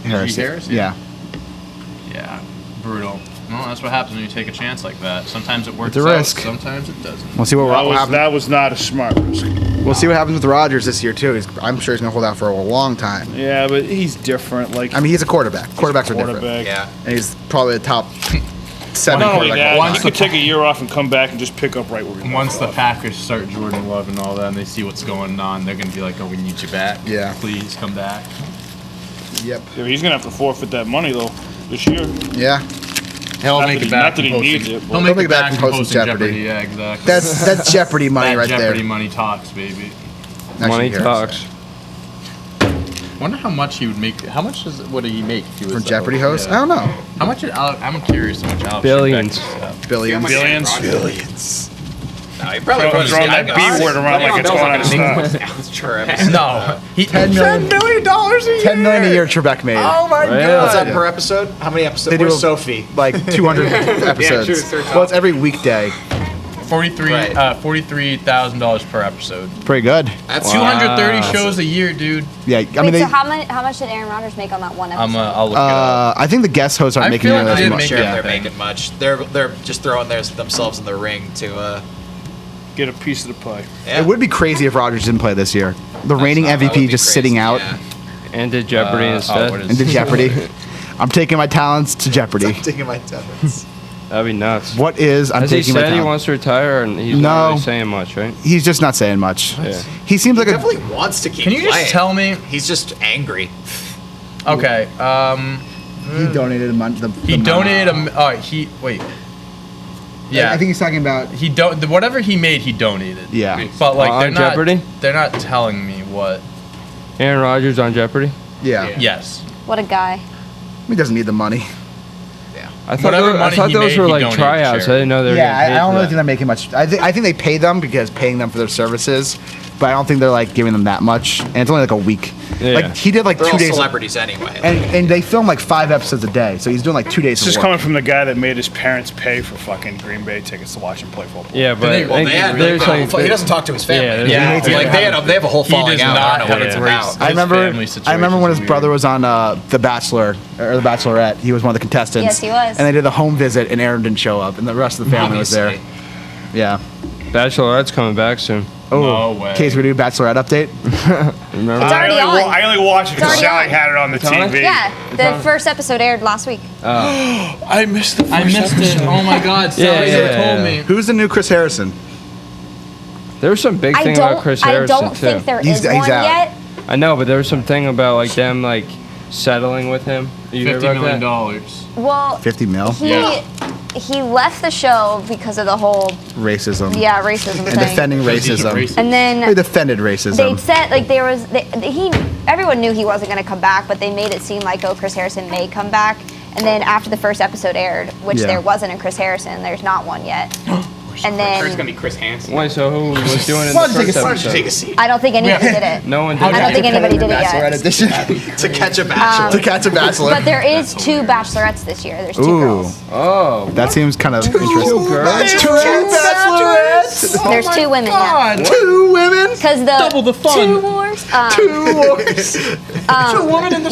Harris. Harris, Yeah. Yeah, brutal. Well, that's what happens when you take a chance like that. Sometimes it works It's a out, risk. Sometimes it doesn't. We'll see what happens. That was not a smart risk. We'll see what happens with Rodgers this year too. I'm sure he's gonna hold out for a long time. Yeah, but he's different. Like, I mean, he's a quarterback. Quarterbacks are different, quarterback. Yeah. and he's probably the top 7 Not only quarterback. that, Once he could take a year off and come back and just pick up right where we left Once the off. Packers start Jordan Love and all that, and they see what's going on, they're gonna be like, "Oh, we need you back. Yeah. Please come back." Yep. Yeah, he's gonna have to forfeit that money though this year. Yeah. He'll Not make that it he- back. not that he from needs hosting- it, but- He'll make He'll it back from hosting hosting Jeopardy. Jeopardy. Yeah, exactly. That's Jeopardy money that right Jeopardy there. money talks, baby. Actually, Money here, talks. Wonder how much he would make. How much would he make if he was For the Jeopardy host? Yeah. I don't know. How much? I'm curious how much Alex Billions. Trebek is, Billions. Billions. No, he probably Throwing puts that B word around like it's going out of style. That's true. No, he $10 million. $10 million a year. $10 million a year Trebek made. Oh my Really? god! What's that per episode? How many episodes? They do Where's a- Sophie? Like 200 episodes. true, it's their top. Well, it's every weekday. $43,000 Right. $43,000 per episode. Pretty good. That's 230 shows a year, dude. Yeah, I Wait, mean, they, so how much did Aaron Rodgers make on that one episode? I'll look it up. I think the guest hosts aren't I making feel nearly like as they much. make sure it if they're thing. making much. They're just throwing themselves in the ring to. Get a piece of the pie. Yeah. It would be crazy if Rodgers didn't play this year. The reigning That would MVP be just crazy, sitting out yeah. And did Jeopardy instead. what is- into Jeopardy. I'm taking my talents to Jeopardy. Taking my talents. That'd be nuts. What is I'm Has he taking my said he talents? wants to retire, and he's No. not really saying much, right? He's just not saying much. Yeah. He seems like He a. definitely wants to keep Can you playing. just tell me? He's just angry. Okay. He donated a month. He donated he wait. Yeah. I think he's talking about. he whatever he made, he donated. Yeah. But like On they're not. Jeopardy? They're not telling me what. Aaron Rodgers on Jeopardy. Yeah. Yes. What a guy. He doesn't need the money. I thought, Whatever I money thought he those made, were he like donated to tryouts. I charity. didn't know they were Yeah, getting paid I don't for really that. think they're making much. I think they pay them because paying them for their services, but I don't think they're like giving them that much. And it's only like a week. Yeah. Like he did like They're 2 all days, celebrities anyway. and they film like 5 episodes a day, so he's doing like 2 days This of is work. coming from the guy that made his parents pay for fucking Green Bay tickets to watch him play football. Yeah, but they- I well, think They had, there's like, like he doesn't talk to his family. Yeah, there's- Yeah, Like they have a whole He falling does out. not I don't know have what a it's great- about. I remember. family I remember when his situation's brother weird. was on The Bachelor or The Bachelorette. He was one of the contestants. Yes, he was. And they did the home visit, and Aaron didn't show up, and the rest of the family was there. Obviously. Yeah. Bachelorette's coming back soon. Oh, No way. Case we do Bachelorette update. Remember? It's already on. I only watched it It's because already Sally on. had it on the TV. Yeah, the first episode aired last week. I missed the first I missed it. Oh my god. Sally told yeah. me. Who's the new Chris Harrison? There was some big I thing about don't. Chris I Harrison don't too. think there He's- is he's one out. yet. I know, but there was some thing about like them like settling with him. You hear $50 about that? million. Well, 50 mil. he left the show because of the whole Racism. racism And thing. defending racism. And He then defended racism. they said like there was everyone knew he wasn't going to come back, but they made it seem like Chris Harrison may come back. And then after the first episode aired, which Yeah. there wasn't a Chris Harrison, there's not one yet. And Sure, it's gonna then be Chris Hansen. Wait, so who was doing it in Why the don't you first Why don't you take a episode? seat I don't think anybody did it. No one did. I don't think anybody did it Bachelorette yet. edition. to catch a bachelor? to catch a bachelor. But there is 2 bachelorettes this year. There's 2 Ooh. girls. Oh, That seems kind of interesting. bachelorettes. There's 2 women. Yeah. 2 women. Because the Double the fun. 2 wars. 2 wars.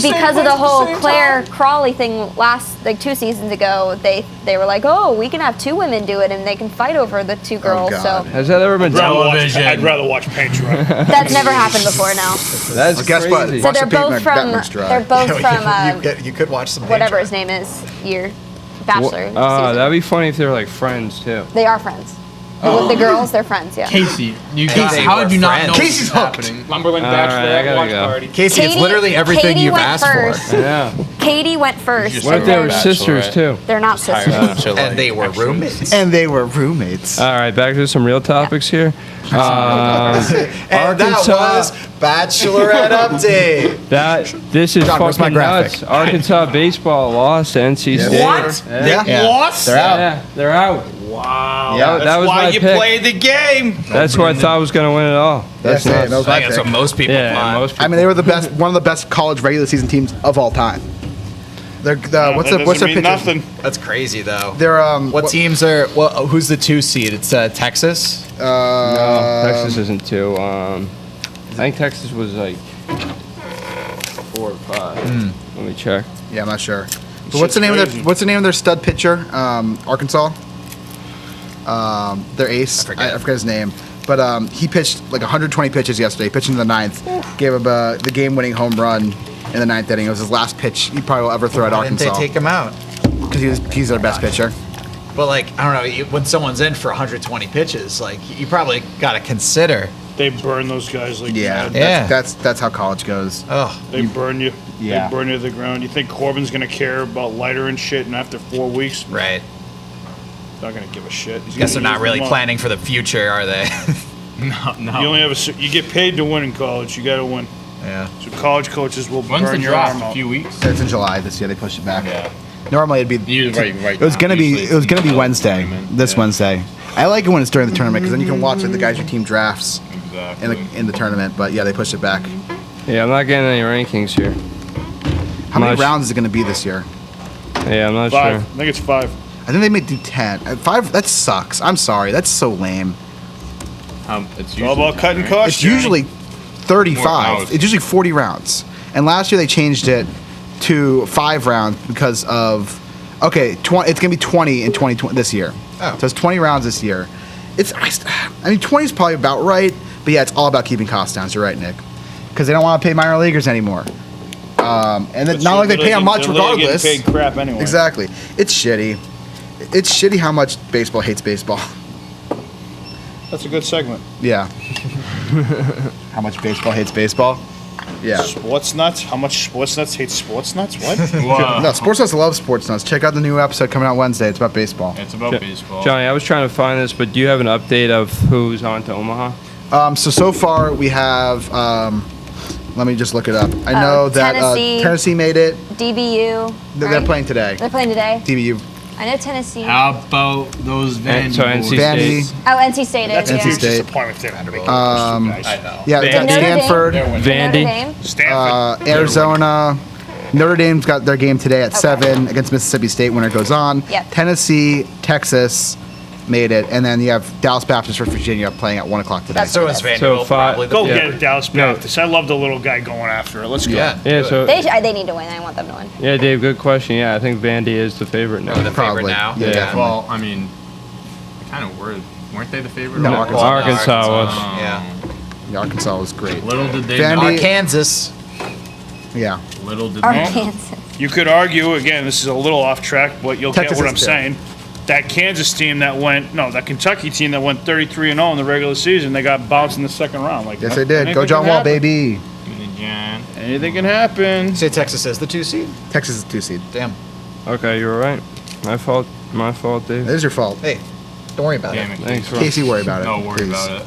Because of the whole Claire Crawley thing like 2 seasons ago, they were like, oh, we can have 2 women do it and they can fight over the 2 girls. God. So has that ever been done? Television. I'd rather watch paint dry. that's never happened before now. That's Well, guess what? crazy. So Watch they're the Pete both from McDermott's dry. they're both from You could watch some whatever paint his name is year bachelor. That'd season. be funny if they were like friends too. They are friends. The girls, they're friends. Yeah. Casey, They how were did you not know friends. this Casey's was hooked. happening? Lumberland All right, I Bachelorette gotta watch go. party. Casey, it's Katie- literally everything Katie you've went asked first. for. Yeah. Katie went first. What if and they were then sisters too? they're not sisters. And they were roommates. And they were roommates. All right, back to some real topics here. And that was Bachelorette Update. This is John, where's my fucking graphic? nuts. Arkansas baseball lost to NC State. What? Yeah. They lost? They're out. Yeah, they're out. Wow. Yeah, that was why my you pick. play the game. That's who I thought was gonna win it all. That's Yeah, nuts. that was I my think that's pick. what most people Yeah, thought. most people. I mean, they were the best, one of the best college regular season teams of all time. They're what's That their doesn't pitcher? mean nothing. That's crazy, though. They're What teams are? Well, who's the 2 seed? It's Texas. No, Texas isn't two. I think Texas was like 4 or 5. Let me check. Yeah, I'm not sure. But Shit's what's the name crazy. of their stud pitcher? Arkansas. Their ace. I forget. I forget his name. But he pitched like 120 pitches yesterday. He pitched in the ninth. Gave up the game-winning home run in the ninth inning. It was his last pitch he probably will ever throw at Why didn't Arkansas. they take him out? Because he's their best pitcher. But like, I don't know, when someone's in for 120 pitches, like you probably got to consider. They burn those guys like Yeah, mad. Yeah. That's how college goes. Oh, They burn you. Yeah. They burn you to the ground. You think Corbin's gonna care about lighter and shit, and after 4 weeks, right. not gonna give a shit. He's Guess they're gonna not use really them up. planning for the future, are they? No. You only have you get paid to win in college. You gotta win. Yeah. So college coaches will When's the burn your draft? arm A out. few weeks. It's in July this year. They pushed it back. Yeah. Normally it'd be. You're right It was now. gonna be. Usually It was it's gonna be in the Wednesday. tournament. This Yeah. Wednesday. I like it when it's during the tournament because then you can watch like the guys your team drafts Exactly. in the tournament. But yeah, they pushed it back. Yeah, I'm not getting any rankings here. How many Much. rounds is it gonna be this year? Yeah, I'm not 5. sure. I think it's 5. I think they may do 10. 5. That sucks. I'm sorry. That's so lame. It's All about usually cutting right? costs. It's usually More 35. hours. It's usually 40 rounds. And last year they changed it to 5 rounds because of it's going to be 20 in 2020 this year. Oh. So it's 20 rounds this year. I mean 20 is probably about right, but yeah, it's all about keeping costs down. So you're right, Nick. Because they don't want to pay minor leaguers anymore. And it's not like they pay them much They're literally regardless. getting paid crap anyway. Exactly. It's shitty. It's shitty how much baseball hates baseball. That's a good segment. Yeah. How much baseball hates baseball? Yeah. Sports nuts. How much sports nuts hate sports nuts? What? Wow. No, Sports Nuts love Sports Nuts. Check out the new episode coming out Wednesday. It's about baseball. It's about baseball. Johnny, I was trying to find this, but do you have an update of who's on to Omaha? So far we have. Let me just look it up. I know that Tennessee made it. DBU. They're right? playing today. They're playing today. DBU. I know Tennessee. How about those Vandy So NC boys? State. Vandy. Oh, NC State That's is. a NC huge State. disappointment. They don't have to make I know. Yeah, Vandy. got Stanford, Notre Vandy. Dame. Stanford. Arizona. Notre Dame's got their game today at 7 against Mississippi State. Winner goes on. Yep. Tennessee, Texas made it, and then you have Dallas Baptist for Virginia playing at 1 o'clock today. So is Vanderbilt five- probably the Go Yeah. get it, Dallas No. Baptist. I love the little guy going after it. Let's go. Yeah. Yeah, so They need to win. I want them to win. yeah, Dave, good question. Yeah, I think Vandy is the favorite now. Or the Probably. favorite now. Yeah, Yeah. definitely. Well, I mean, they kind of weren't they the favorite? No, Well, Arkansas. Arkansas was. Yeah. Yeah, Arkansas was great. Little did they Vandy- know. Kansas. Yeah. Little did they know. Arkansas. You could argue, again, this is a little off track, but you'll Texas get what is I'm too. saying. That Kansas team that Kentucky team that went 33-0 in the regular season, they got bounced in the second round. Like Yes, they did. Go anything John can Wall, happen. baby. John. Anything can happen. Say Texas is the 2 seed. Texas is 2 seed. Damn. Okay, you were right. My fault, Dave. It is your fault. Hey, don't worry about Damn it. it. Thanks, bro. Casey, worry about it. No, worry please. about it.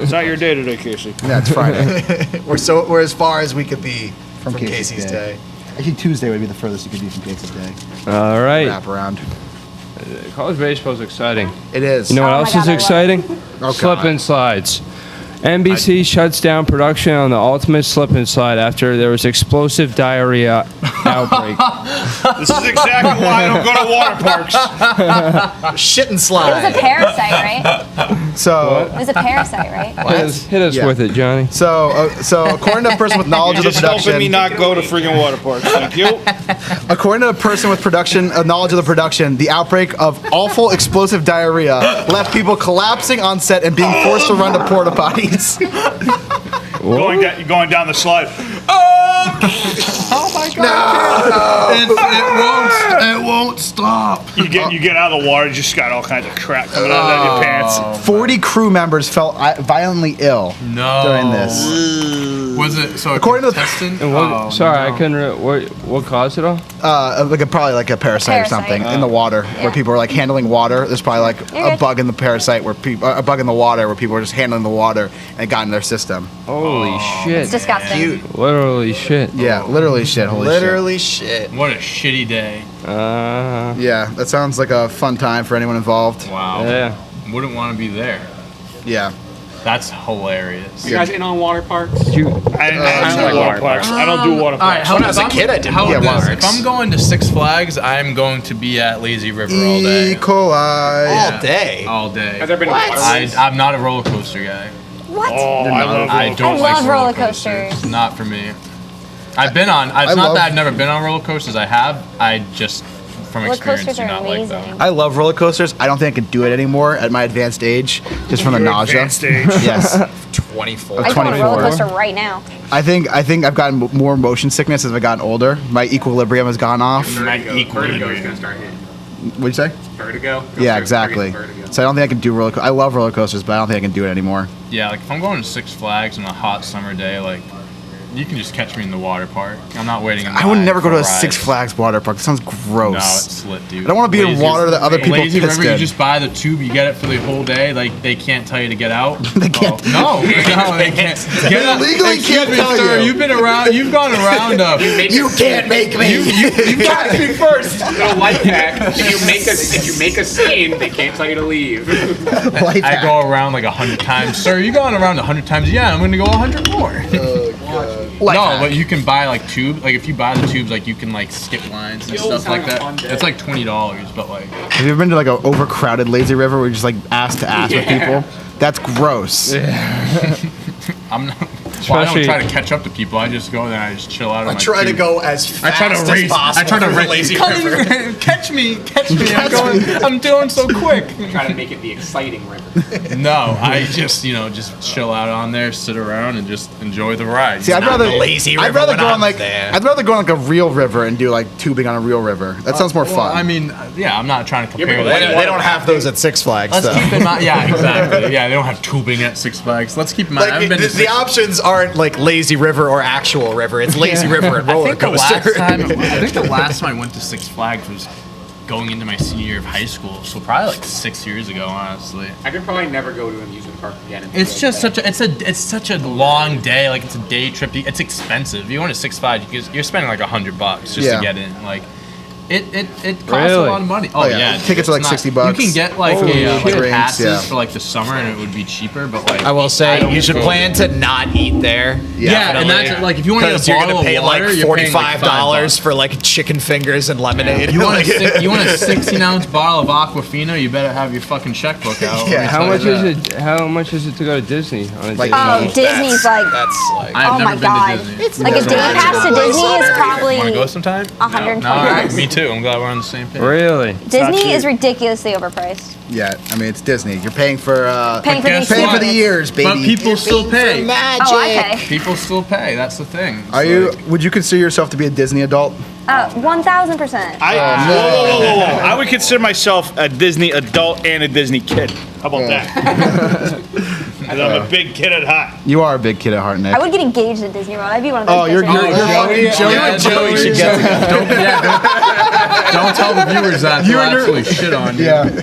It's not your day today, Casey. Yeah, it's Friday. We're as far as we could be from Casey's Casey's day. day. Actually, Tuesday would be the furthest you could be from Casey's day. All right. Wrap around. College baseball is exciting. It is. You know what Oh my else God, is I love exciting? Oh, Slip God. and slides. NBC shuts down production on the ultimate slip and slide after there was explosive diarrhea outbreak. This is exactly why I don't go to water parks. Shit and It was slide. a parasite, right? So, It was a parasite, right? Hit us Yeah. with it, Johnny. so according to a person with knowledge of the Just helping me production, not go to friggin' water parks. Thank you. according to a person with knowledge of the production, the outbreak of awful explosive diarrhea left people collapsing on set and being forced to run to porta potties. Going down the slide. It won't stop. You get out of the water, you just got all kinds of crap coming out of your pants. 40 crew members felt violently ill No. during this. Was it so? According to the- intestine? And what, Oh, sorry, no. I couldn't. What caused it all? Probably like a parasite or Parasite. something in the water where people are like handling water. There's probably like You're a good. bug in the parasite a bug in the water where people are just handling the water and it got in their system. Holy shit! It's disgusting. Literally shit. Yeah, literally shit. Holy Literally shit. What a shitty day. shit. Yeah, that sounds like a fun time for anyone involved. Wow. Yeah. Wouldn't want to be there. Yeah. That's hilarious. You guys in on water parks? I don't like water parks. I don't do water All right, parks. how When I was a about- kid, I didn't how get about this? parks. If I'm going to Six Flags, I'm going to be at Lazy River all E. day. coli. All day. All day. Have there been water I'm not a roller coaster guy. What? Oh, I love I roller don't I like love roller roller coasters. coasters. Not for me. I've been on. It's not love- that I've never been on roller coasters. I have. I just from Roller experience coasters do are not like amazing. them. I love roller coasters. I don't think I could do it anymore at my advanced age, just from the Your nausea. advanced age. Yes, 24. I go on a 24. roller coaster right now. I think I've gotten more motion sickness as I've gotten older. My equilibrium has gone off. Vertigo's gonna start hitting. What'd you say? Vertigo. Yeah, exactly. So I don't think I can do roller. I love roller coasters, but I don't think I can do it anymore. Yeah, like if I'm going to Six Flags on a hot summer day, like you can just catch me in the water park. I'm not waiting. I would never go to a ride. Six Flags water park. That sounds gross. No, it's lit, dude. I don't want to be in water that other people Lazy pissed River, you in. just buy the tube, you get it for the whole day. Like they can't tell you to get out. They can't. Oh, no, they can't. Get out. legally Excuse can't me, tell sir, you. You've been around. You've gone around. You can't make me. You got me first. Little life hack. If you make a scene, they can't tell you to leave. Life I hack. go around like 100 times. Sir, you gone around 100 times? Yeah, I'm gonna go 100 more. Life No, hack. but you can buy like tubes. Like if you buy the tubes, like you can like skip lines and You always stuff like have a fun that. day. It's like $20, but like Have you ever been to like an overcrowded lazy river where you're just like ass to ass with Yeah. people? That's gross. I'm not. Well, I don't Especially- try to catch up to people. I just go there and I just chill out. I on my try to tube. go as I fast try to race. as possible. I try to through the race. lazy Come river. in, catch me. I'm going. I'm doing so quick. Try to make it the exciting river. No, I just just chill out on there, sit around, and just enjoy the ride. See, I'd Not rather the lazy I'd river rather when go on I'm like there. I'd rather go on like a real river and do like tubing on a real river. That sounds more Well, fun. I mean, yeah, I'm not trying to compare. but that. They don't have those at Six Flags, Let's though. keep in mind. Yeah, exactly. Yeah, they don't have tubing at Six Flags. Let's keep in mind. I Like, haven't been the to Six options aren't like lazy river or actual river. It's lazy river and I roller think the coaster. last time I went to Six Flags was going into my senior year of high school, so probably like 6 years ago, honestly. I could probably never go to an amusement park again. It's just such a long day. Like it's a day trip. It's expensive. You go to Six Flags, you're spending like $100 just Yeah. to get in. Like it costs Really? a lot of money. Oh, yeah. yeah, Tickets are like it's not- $60. You can get like Holy like shit. passes Yeah. for like the summer, and it would be cheaper. But like I will say don't you should go plan there. to not eat there. Yeah, and that's like if you want to Because get a you're bottle gonna pay of water, like you're paying like $45 $5. for like chicken fingers and lemonade. You want Like- a 16-ounce bottle of Aquafina? You better have your fucking checkbook out. Yeah, Let me How tell much you is that. it? How much is it to go to Disney on a Like- Disney? Oh, Disney's like, That's like. I've oh never my been god. to Disney. Like a day pass to Disney is probably Want to go sometime? $120. Me too. I'm glad we're on the same page. Really? Disney is ridiculously overpriced. Yeah, I mean it's Disney. You're paying for Paying for the guess paying for the experience. years, baby. But people still pay. Oh, okay. People still pay. That's the thing. It's Are you? like- Would you consider yourself to be a Disney adult? 1,000%. Whoa. I would consider myself a Disney adult and a Disney kid. How about that? 'Cause I'm a big kid at heart. You are a big kid at heart, Nick. I would get engaged at Disney World. I'd be one of those. Oh, you're bitches. Joey should get Don't tell the viewers that. They'll actually shit on you. Yeah.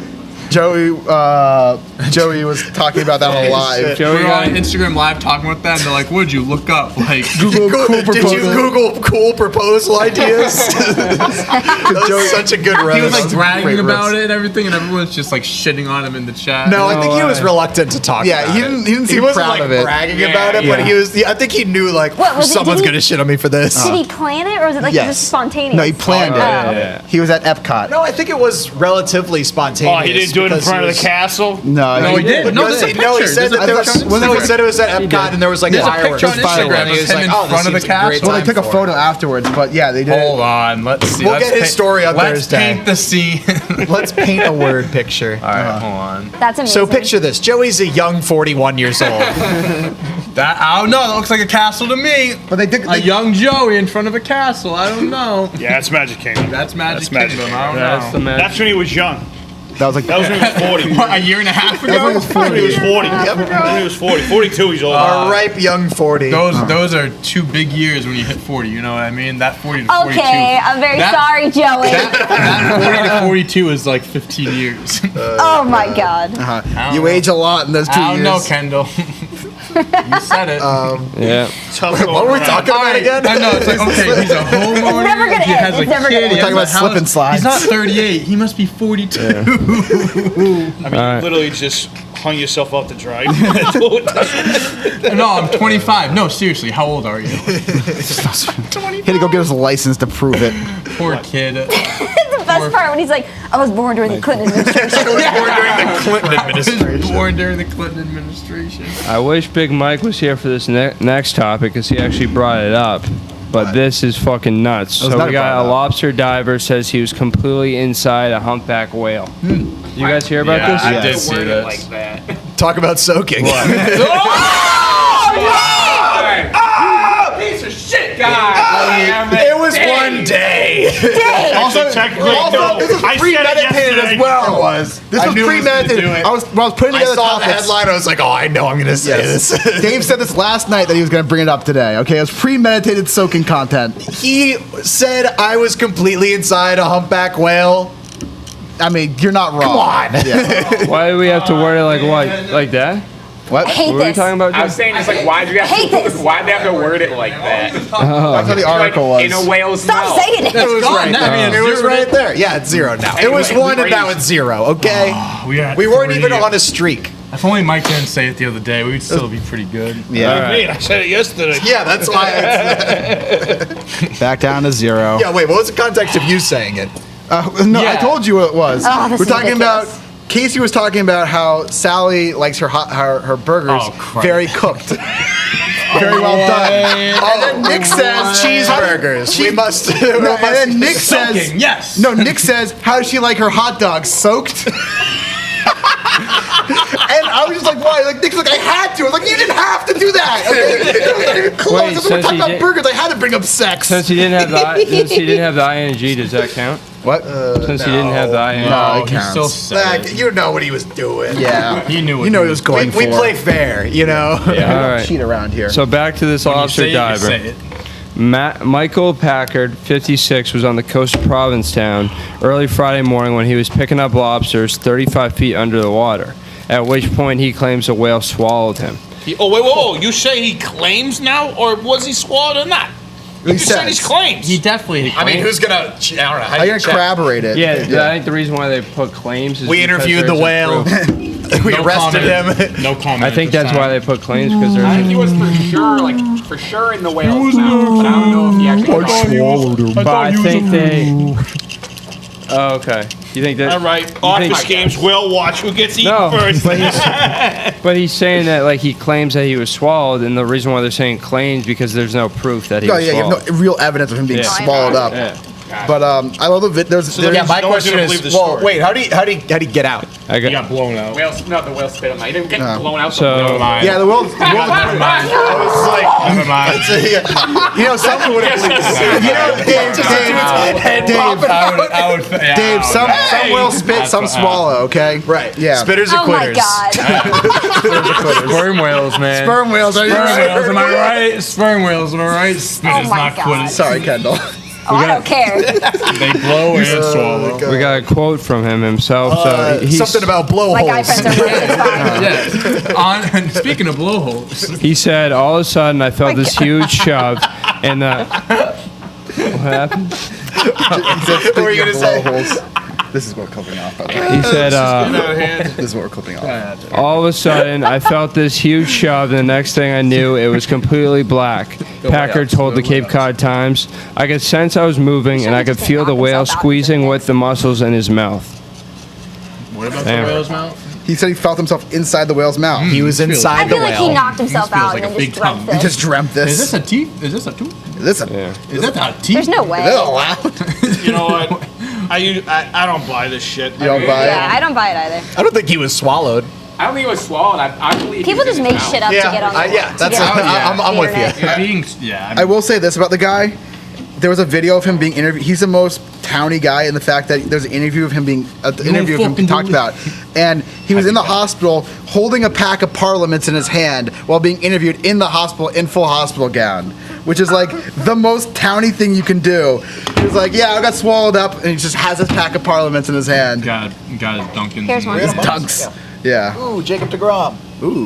Joey was talking about that on live. Joey We were got on Instagram Live talking about that, and they're like, "What'd you look up?" Like, Google cool Did you proposal. Google cool proposal ideas? That was such a good roast. he was like bragging Great about roast. it and everything, and everyone's just like shitting on him in the chat. No, I think he was reluctant to talk Yeah, about he it. didn't seem wasn't proud like of it. bragging Yeah, about it, but yeah. he was. I think he knew like What, was it- someone's did he- gonna shit on me for this. Did he plan it, or was it like Yes. just spontaneous? No, he planned Oh. it. He was at Epcot. No, I think it was relatively spontaneous. Oh, he didn't do it in because front he of the was- castle? No, he did. No, there's a he picture. said There's a that there was. picture on No, he Instagram. said it was at Epcot and there was like There's a fireworks. picture on fireworks. Instagram And he of was him like, in "Oh, this front of the seems like a great castle. Well, they time took a for it." photo afterwards, but yeah, they did. Hold on, let's see. We'll Let's get his story up Let's Thursday. paint the scene. Let's paint a word picture. All right, hold on. That's amazing. So picture this: Joey's a young 41 years old. That I don't know. That looks like a castle to me. But they did. A young Joey in front of a castle. I don't know. Yeah, that's Magic Kingdom. That's Magic That's Magic Kingdom. I don't That's the know. That's when he was young. That was like That was when he was 40. What, a year and a half ago? When he was 40. When he was 40. 42 he's old. A ripe young 40. Those are 2 big years when you hit 40. You know what I mean? That 40 to 42. Okay, I'm very That- sorry, Joey. That 40 to 42 is like 15 years. Oh my god. I you don't age a lot in those 2 I years. don't know, Kendall. You said it. Yeah. Tough What were we going talking around. about again? I know. It's like, okay, he's a homeowner. never gonna he end. has a It's never kid. gonna He end. has Talking a about slip house. and slides. He's not 38. He must be 42. I mean, Alright. you literally just hung yourself out to dry. That's what it does. No, I'm 25. No, seriously. How old are you? He had to go get his license to prove it. Poor kid. The best part when he's like, I was born during the Clinton administration. During the Clinton administration. Born during the Clinton administration. I wish Big Mike was here for this next topic because he actually brought it up. but this is fucking nuts. was So not we got brought a up. lobster diver says he was completely inside a humpback whale. You guys hear about Yeah, this? I Word did it see this. like that. Talk about soaking. Piece of shit, God. It was one day. Also, technically, no. this was I said it premeditated yesterday. as well. This was premeditated. I was putting I together saw the topics. headline. I was like, oh, I know I'm going to say this. Dave said this last night that he was going to bring it up today. Okay, it was premeditated soaking content. He said I was completely inside a humpback whale. I mean, you're not wrong. Come on. Yeah. Why do we have to word it like what? Like that? What? I hate What were we this. talking about? I was Jeff? saying, it's like, why'd they have to word it like that? That's what the article Like, was. in a whale's Stop mouth. saying it. It was gone right now. there. I mean, It was zeroed right it. there. Yeah, it's 0 now. It was Anyway, 1 and now it's 0. Okay. We got We weren't 3. even on a streak. If only Mike didn't say it the other day, we'd still be pretty good. Yeah. All right. I said it yesterday. Yeah, that's why. Back down to 0. Yeah, wait. What was the context of you saying it? No, I Yeah. told you what it was. Oh, this We're is talking ridiculous. about. Casey was talking about how Sally likes her burgers Oh, Christ. very cooked, very well done. And then Nick says Cheeseburgers. We must. No, and then Nick says, Soaking, yes. No, Nick says, how does she like her hot dogs soaked? And I was just like, why? Like Nick's like, I had to. I was like, you didn't have to do that. Okay? It was not even close. Wait, I was since talking he about did- burgers. I had to bring up sex. Since he didn't have the ing, does that count? What? Since he didn't have the ing. No, Oh, it he counts. still said it. You know what he was doing. Yeah. He knew what You know he was going We for. play fair, you know? All right. Cheat around here. So back to this When you lobster say it, you diver. say it. Michael Packard, 56, was on the coast of Provincetown early Friday morning when he was picking up lobsters 35 feet under the water, at which point he claims a whale swallowed him. Oh, wait, whoa. You say he claims now, or was he swallowed or not? He You said says. he's claims. He definitely. I mean, who's gonna? I don't know. How I'm do you going to check? corroborate it. Yeah, I think the reason why they put claims is We because interviewed there's the a whale. proof. We No arrested comment. him. No comment. I think at this that's why time. they put claims because I think he there's. was for sure in the whale's mouth, but I don't know if he actually swallowed him. But I think they. Oh, okay. You think that? All right, office games, whale watch. Who gets eaten No, first? but he's saying that like he claims that he was swallowed, and the reason why they're saying claims because there's no proof that he No, was yeah, you swallowed. have no real evidence of him being Yeah. swallowed up. Yeah. But I love the there's Yeah, my no one's question gonna is, believe the well, story. wait, how do you get out? I He got, got blown out. the whale spit him out. He didn't get blown out. So- the whale. Mind. yeah, the world Never mind. Never mind. you know someone would have Dave, some will spit, some swallow, okay? Right. Yeah. Spitters or Oh my quitters? god. sperm whales, man. Sperm whales, are you Sperm right? whales, am I right? Sperm whales, am I right? Spit Oh is my not God. quitters. Sorry, Kendall. Oh, I don't care. They blow and swallow. We got a quote from him himself. So he's, Something about My guy blowholes. friends are working fine. Yeah. And speaking of blowholes, He said, all of a sudden I felt this huge shove, and what happened? What were you gonna say? This is what we're clipping off, by the way. He said, This is what we're clipping off. all of a sudden I felt this huge shove, and the next thing I knew, it was completely black. Packard told the Cape Cod Times, I could sense I was moving, and I could feel the whale squeezing with the muscles in his mouth. what about Damn. the whale's mouth? He said he felt himself inside the whale's mouth. He was I inside the feel like he whale. knocked himself This feels out like and a then big just dreamt tongue. He this. just dreamt this. Is this a teeth? Is this a tooth? Is this a Yeah. Is that a teeth? There's no way. Is that allowed? You know what? I don't buy this shit. You don't buy Yeah, it? I don't buy it either. I don't think he was swallowed. I don't think it was swallowed. I believe People he was just in make his mouth. shit up to get on the yeah, to that's. get on the I'm with you. internet. Being, yeah. I will say this about the guy. There was a video of him being interviewed. He's the most towny guy in the fact that there's an interview of him being interview of him fucking talked do about, and he was in the hospital holding a pack of parliaments in his hand while being interviewed in the hospital in full hospital gown, which is like the most towny thing you can do. He was like, "Yeah, I got swallowed up," and he just has his pack of parliaments in his hand. got his Duncan. Here's one. His dunks. Yeah. Ooh, Jacob DeGrom. Ooh.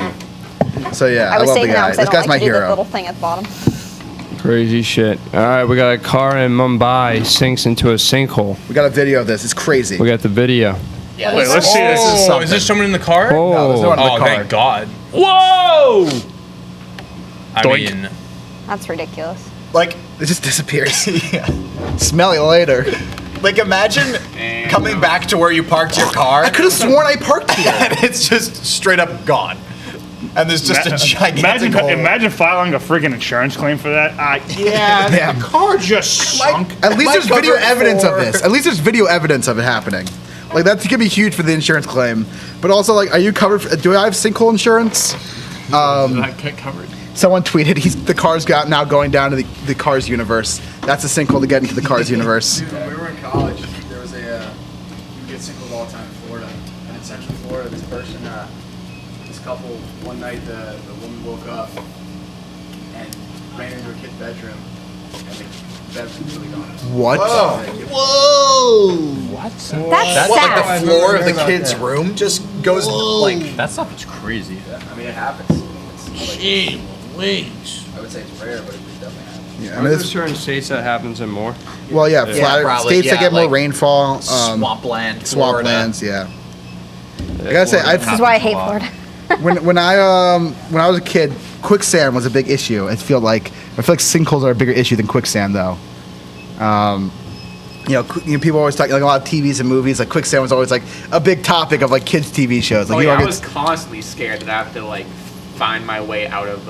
So yeah, I was love the saving that guy. because I This don't guy's my like to do the hero. little thing at the bottom. Crazy shit. All right, we got a car in Mumbai sinks into a sinkhole. We got a video of this. It's crazy. We got the video. Wait, let's see this. Oh, is this someone in the car? No, there's no Oh, one in the Oh, car. thank God. Whoa! I Doink. mean, That's ridiculous. Like, It just disappears. Smell you later. like imagine coming back to where you parked your car, I could have sworn I parked here. and it's just straight up gone. And there's just a gigantic hole. Imagine filing a freaking insurance claim for that. Yeah, the car just sunk. At least there's video cover evidence of for- this. At least there's video evidence of it happening. Like that's gonna be huge for the insurance claim. But also, like, are you covered? Do I have sinkhole insurance? That get covered. Someone tweeted the car's now going down to the Cars universe. That's a sinkhole to get into the Cars universe. Dude, when we were in college, there was you get sinkhole all the time in Florida. And in Central Florida, this couple, one night the woman woke up and ran into her kid's bedroom, and the bed was completely gone. What? That's What, sad. like the floor of the kid's room just goes like. That stuff is crazy. I mean, it happens. Gee, Louise. I would say it's rare, but it definitely happens. Yeah, I Are mean, there it's, certain states that happens in more? well, yeah, flatter probably, states that yeah, get more like rainfall. Swampland, Florida. Swamplands, yeah. I gotta say, This is why I hate Florida. when I was a kid, quicksand was a big issue. I feel like sinkholes are a bigger issue than quicksand, though. People always talk like a lot of TVs and movies. Like quicksand was always like a big topic of like kids' TV shows. Like Oh, yeah, I get- was constantly scared that I have to like find my way out of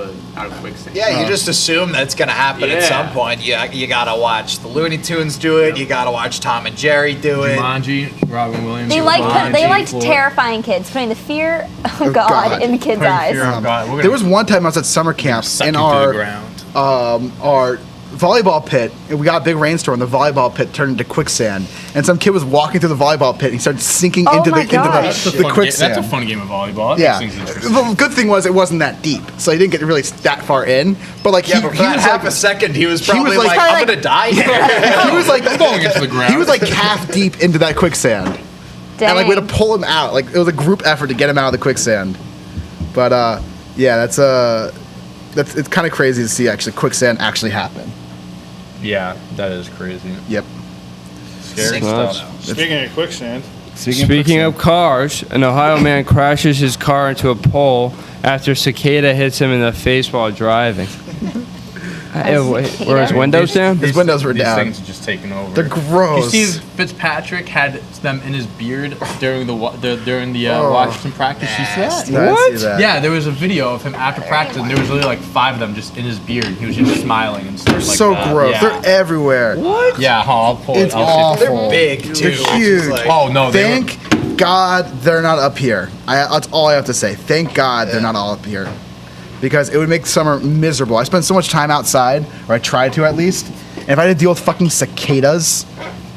quicksand. Yeah, you just assume that's gonna happen at Yeah. some point. You gotta watch the Looney Tunes do it. You gotta watch Tom and Jerry do it. Jumanji, Robin Williams. They liked terrifying kids, putting the fear of God in the kids' eyes. There was one time I was at summer camp suck in you to our the ground. our volleyball pit, and we got a big rainstorm. The volleyball pit turned into quicksand, and some kid was walking through the volleyball pit, and he started sinking Oh into my the gosh. into the quicksand. That's a fun game of volleyball. That Yeah. makes things interesting. The good thing was it wasn't that deep, so he didn't get really that far in. But like Yeah, he but for that was half like, a second, he was he was probably like- like, I'm Probably gonna die here. he was like Falling into the ground. He was like half deep into that quicksand, Dang. and like we had to pull him out. Like it was a group effort to get him out of the quicksand. But yeah, that's it's kind of crazy to see actually quicksand actually happen. Yeah, that is crazy. Yep. Scary Nuts. stuff. Speaking of quicksand, Speaking of cars, an Ohio man crashes his car into a pole after cicada hits him in the face while driving. Were his windows down? His windows were These down. things are just taking over. They're gross. You see, Fitzpatrick had them in his beard during the Washington practice. You see that? No, I didn't see that. Yeah, there was a video of him after practice, and there was literally like 5 of them just in his beard. He was just smiling and stuff like So that. gross. Yeah. They're everywhere. What? Yeah, I'll pull it. It's I'll see it. awful. They're big too. They're huge. Like, Oh no, they were, Thank God they're not up here. That's all I have to say. Thank God they're not all up here. Because it would make summer miserable. I spend so much time outside, or I try to at least. And if I had to deal with fucking cicadas,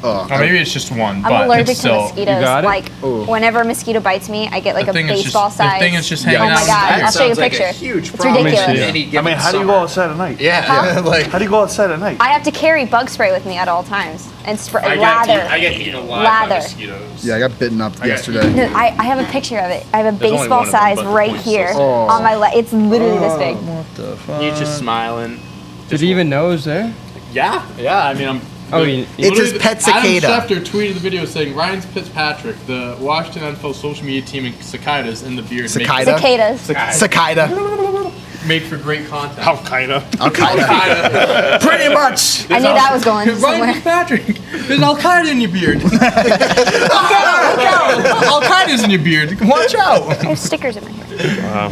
or maybe it's just one. I'm but allergic it's to still, mosquitoes. You got it? Like whenever a mosquito bites me, I get like The a thing is just- baseball the size. thing is just Oh hanging my out god! in I'll show you a sounds like picture. a huge It's problem. ridiculous. Yeah. Any I given mean, how do you summer. go outside at night? Yeah, like How do you go outside at night? I have to carry bug spray with me at all times and spray I lather. get eaten alive Lather. by mosquitoes. yeah, I got bitten up yesterday. No, I have a picture of it. I have a There's only baseball one of them, size but the right point's here so small. on my leg. It's literally this big. He's just smiling. Did he even know it was there? Yeah. I mean, I'm. Oh, he- It's his pet cicada. Adam Schefter tweeted the video saying Ryan Fitzpatrick, the Washington NFL social media team, and cicadas in the beard Cicada? Cicadas. Cicada. make for great content. Al Qaeda. Al Qaeda. Pretty much. I knew that was going Ryan somewhere. Fitzpatrick, there's Al Qaeda in your beard. Al Qaeda's in your beard. Watch out. I have stickers in my hair.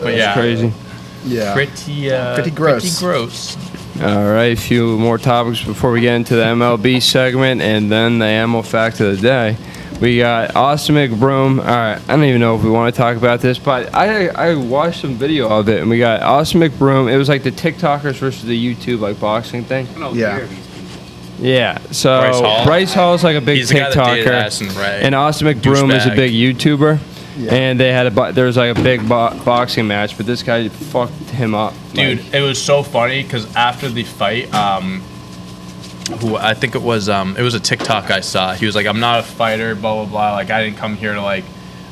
But yeah, Crazy. Yeah. pretty gross. Pretty gross. All right, a few more topics before we get into the MLB segment and then the ammo fact of the day. We got Austin McBroom. All right, I don't even know if we want to talk about this, but I watched some video of it, and we got Austin McBroom. It was like the TikTokers versus the YouTube like boxing thing. Yeah. Yeah, so Bryce Hall. Bryce Hall is like a big He's the guy that dated TikToker, Addison Rae. and Austin McBroom is a Douchebag. big YouTuber. And they had there was like a big boxing match, but this guy fucked him up. Dude, Like, it was so funny because after the fight, who I think it was a TikTok I saw. He was like, "I'm not a fighter, blah blah blah. Like I didn't come here to like,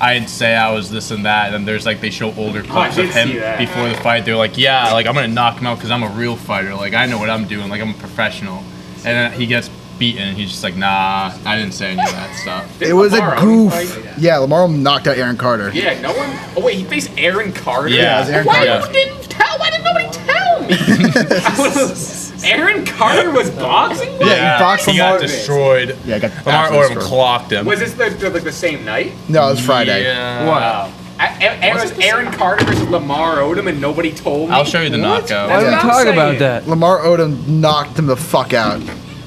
I didn't say I was this and that." And then there's like they show older clips did of him see that. before the fight. They're like, "Yeah, like I'm gonna knock him out because I'm a real fighter. Like I know what I'm doing. Like I'm a professional." And then he gets beaten, and he's just like, "Nah, I didn't say any of that stuff." It was a Lamar goof. fight? Yeah, Lamar knocked out Aaron Carter. Yeah, no one. Oh wait, he faced Aaron Carter. Yeah, it was Aaron Why Carter. didn't nobody tell me? Aaron Carter was boxing. Yeah, he boxed he got Lamar. destroyed. Yeah, I got Lamar absolutely Odom clocked him. Was this like the same night? No, it was Friday. Yeah. what? Aaron Carter versus Lamar Odom, and nobody told me. I'll show you the knockout. Why are we what I'm talking about saying. that? Lamar Odom knocked him the fuck out.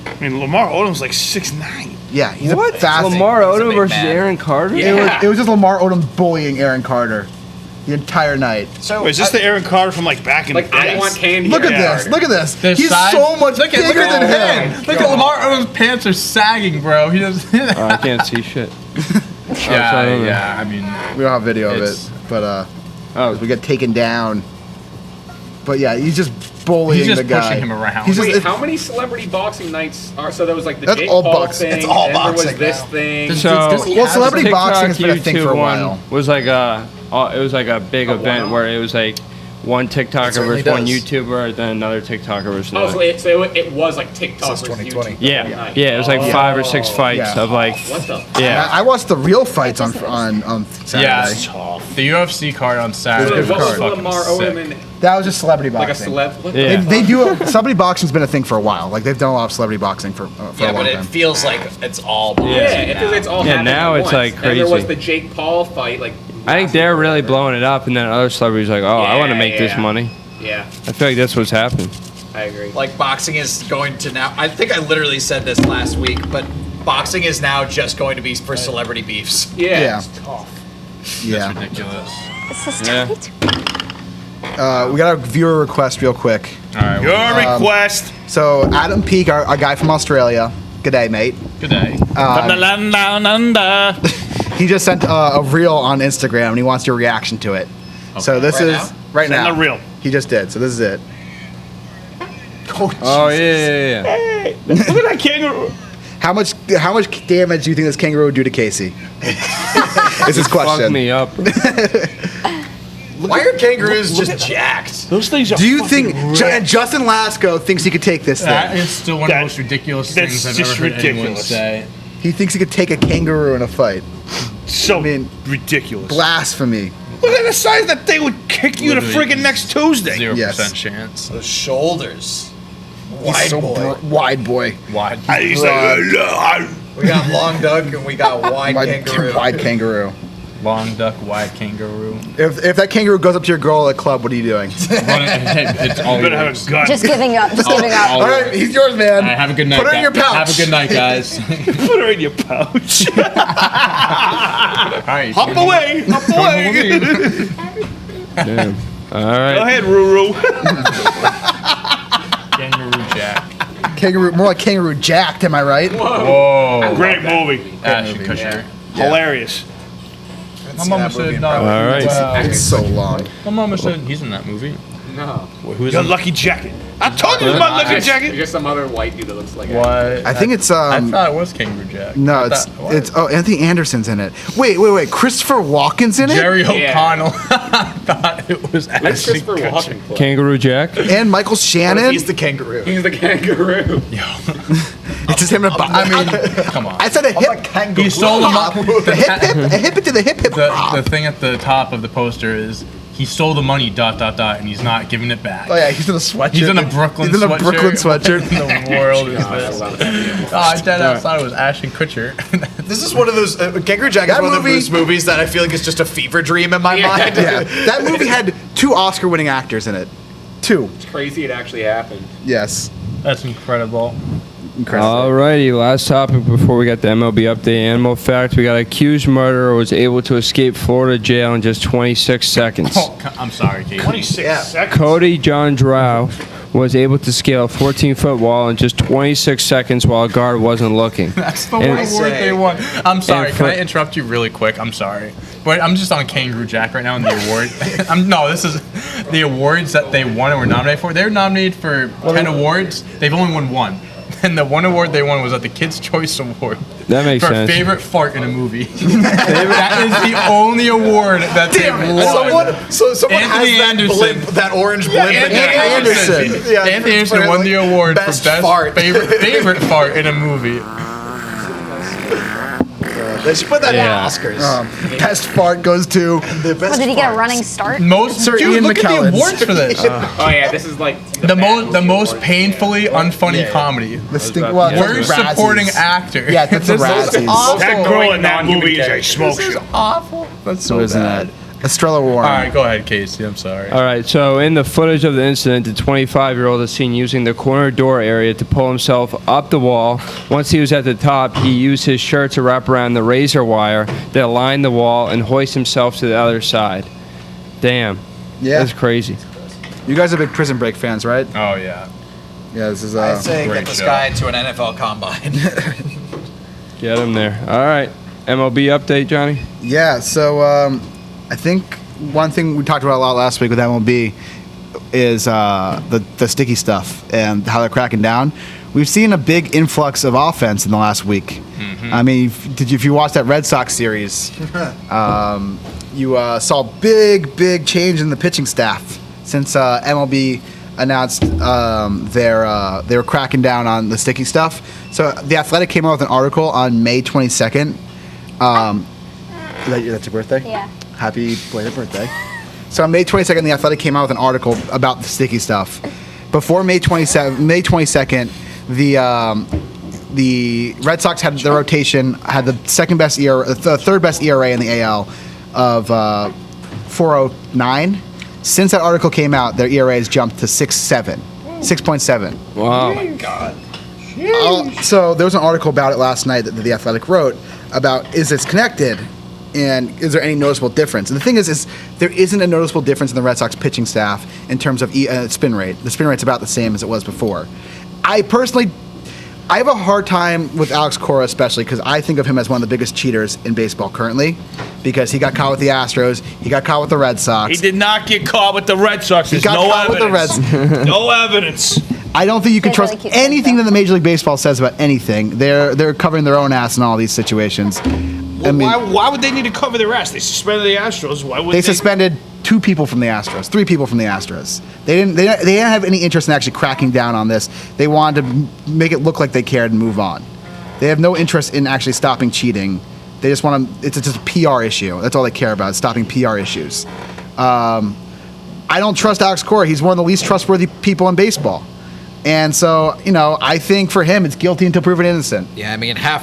I mean, Lamar Odom's like 6'9". Yeah, he's What? a fast. Lamar Odom big versus man. Aaron Carter? It was just Lamar Odom bullying Aaron Carter the entire night. So Wait, is this the Aaron Carter from like back in Like, the day? I want candy. Look at Yeah. this. Look at this. Their He's size- so much look bigger at than his him. head. Look at Lamar Odom's pants are sagging, bro. He doesn't. Oh, I can't see shit. Yeah. I mean, We don't have video of It's- it, but Oh, we get taken down. But yeah, he's just bullying he's just the guy. pushing him around. He's just, Wait, how many celebrity boxing nights are? So there was like the That's Jake all Paul boxing. thing. It's all then there was boxing this now. thing. so well, celebrity TikTok, boxing has been a thing YouTube for a one while. was like it was like a big event where it was like one TikToker certainly versus one does. YouTuber, then another TikToker versus Oh, another. so it was like TikTok Since versus 2020. YouTube. Yeah, yeah, it was like 5 or 6 fights Yeah. of like, What the? yeah. I watched the real fights on Saturday. Yeah, the UFC card on Saturday. So what was fucking Lamar sick. Odom and That was just celebrity like a boxing. celeb? What the Yeah. They do celebrity boxing's been a thing for a while. Like they've done a lot of celebrity boxing for yeah, a long but it time. feels like it's all boxing. Yeah, it's all Yeah, happening now at it's, once. like, And there was crazy. the Jake Paul fight, like. I think they're really blowing it up, and then other celebrities are like, oh, I want to Yeah, make this yeah. money. Yeah, I feel like that's what's happening. I agree. Like boxing is going to now. I think I literally said this last week, but boxing is now just going to be for celebrity beefs. Yeah. Yeah. It's tough. Yeah. That's ridiculous. It's just Yeah. We got a viewer request real quick. All right. Your request. So Adam Peake, our guy from Australia. Good day, mate. Good day. He just sent a reel on Instagram and he wants your reaction to it. So this Right is now? right Send now. the reel. He just did. So this is it. Oh, yeah. Look at that kangaroo. How much damage do you think this kangaroo would do to Casey? Is his Fuck question. me up. Why are kangaroos just jacked? Those things are. Do you fucking think ripped. Justin Lasco thinks he could take this That thing? is still one of That- the most ridiculous that's things I've just ever heard anyone ridiculous. say. He thinks he could take a kangaroo in a fight. so I mean, ridiculous? Blasphemy. Look at the size of that thing would kick you to Literally friggin' next Tuesday. 0% Yes. chance. Those shoulders. He's Wide so boy. wide boy. Why? He's like, We got long duck and we got wide kangaroo. Wide kangaroo. Long duck, wide kangaroo. If that kangaroo goes up to your girl at a club, what are you doing? It's all you better have yours. a gun. Just giving up. Just giving up. All right, he's yours, man. All right, have a good night. Put her in your pouch. Have a good night, guys. Put her in your pouch. All right. Hop away. Hop away. Damn. All Go right. ahead, Ruru. Kangaroo Jack. Kangaroo, more like kangaroo jacked. Am I right? Whoa. Great movie. Ashton Kutcher. Hilarious. My mama said no. All right. It's so long. My mama said he's in that movie. No. Who's Your in lucky jacket. I told you it was my lucky There's jacket. just some other white dude that looks like what? I think it's I thought it was Kangaroo Jack. no, I it's thought- it's oh Anthony Anderson's in it. Wait, Christopher Walken's in it, Jerry Yeah. O'Connell. I thought it was Let's Ashton Christopher Kutcher. Walken play. Kangaroo Jack. and Michael Shannon. He's the kangaroo. He's the kangaroo. It's just him and a I mean, come on. I said a hip, Kangaroo. He stole the money. a hip, a hip to the hip. The thing at the top of the poster is he stole the money ... and he's not giving it back. Oh yeah, he's in a sweatshirt. He's in a Brooklyn He's in a sweatshirt. Brooklyn sweatshirt. What in the world is this? Oh, I thought it was Ashton Kutcher. This is one of those Kangaroo Jack is That one of movie- those movies that I feel like is just a fever dream in my mind. Yeah, that movie had 2 Oscar-winning actors in it. 2. It's crazy it actually happened. Yes. That's incredible. Incredible. Alrighty, last topic before we got the MLB update. Animal fact: we got accused murderer was able to escape Florida jail in just 26 seconds. Oh, I'm sorry, Casey. 26 seconds. Cody John Drow was able to scale a 14-foot wall in just 26 seconds while a guard wasn't looking. That's the And- one award they won. I'm sorry. And Can for- I interrupt you really quick? I'm sorry. But I'm just on Kangaroo Jack right now in the award. This is the awards that they won and were nominated for. They were nominated for 10 awards. They've only won 1. And the one award they won was at the Kids' Choice Award. That makes for sense. favorite fart in a movie. That is the only award that they've won. Someone Anthony has that Anderson. blimp, that orange blimp in Anthony their house. Anderson. Yeah, Anthony it's Anderson won like the award best for best fart. favorite fart in a movie. They should put that Yeah. in Oscars. Best fart goes to the best Well, did he get a farts. running start? Most Sir dude, Ian look at McKellen's. the awards for this. Oh yeah, this is like the most painfully unfunny comedy. the stink. Well, it's Worst Razzies. supporting actor. Yeah, that's the This is Razzies. awful. That girl in that movie is a smoke This is show. awful. That's so Isn't bad. that? Estrella Warren. All right, go ahead, Casey. I'm sorry. All right, so in the footage of the incident, the 25-year-old is seen using the corner door area to pull himself up the wall. Once he was at the top, he used his shirt to wrap around the razor wire that lined the wall and hoist himself to the other side. Damn. Yeah. That's crazy. You guys are big Prison Break fans, right? Oh yeah. Yeah, this is I'd say great get this show. guy into an NFL combine. Get him there. All right. MLB update, Johnny? Yeah, so I think one thing we talked about a lot last week with MLB is the sticky stuff and how they're cracking down. We've seen a big influx of offense in the last week. I mean, if you watched that Red Sox series, you saw big change in the pitching staff since MLB announced they were cracking down on the sticky stuff. So The Athletic came out with an article on May 22nd. That's your birthday? Yeah. Happy belated birthday. So on May 22nd, The Athletic came out with an article about the sticky stuff. Before May 22nd, the Red Sox had the rotation, had the third best ERA in the AL of 4.09. Since that article came out, their ERA has jumped to 6.7. Wow. So there was an article about it last night that The Athletic wrote about, is this connected? And is there any noticeable difference? And the thing is there isn't a noticeable difference in the Red Sox pitching staff in terms of spin rate. The spin rate's about the same as it was before. I have a hard time with Alex Cora, especially because I think of him as one of the biggest cheaters in baseball currently, because he got caught with the Astros, he got caught with the Red Sox. He did not get caught with the Red Sox. There's got no caught with the evidence. No evidence. I don't think you can They trust really keep saying anything that. that the Major League Baseball says about anything. They're covering their own ass in all these situations. I mean, Why would they need to cover their ass? They suspended the Astros. Why would they suspended 2 people from the Astros, 3 people from the Astros. They didn't have any interest in actually cracking down on this. They wanted to make it look like they cared and move on. They have no interest in actually stopping cheating. They just want to. It's just a PR issue. That's all they care about, is stopping PR issues. I don't trust Alex Cora. He's one of the least trustworthy people in baseball. And so, I think for him, it's guilty until proven innocent. Yeah, I mean, I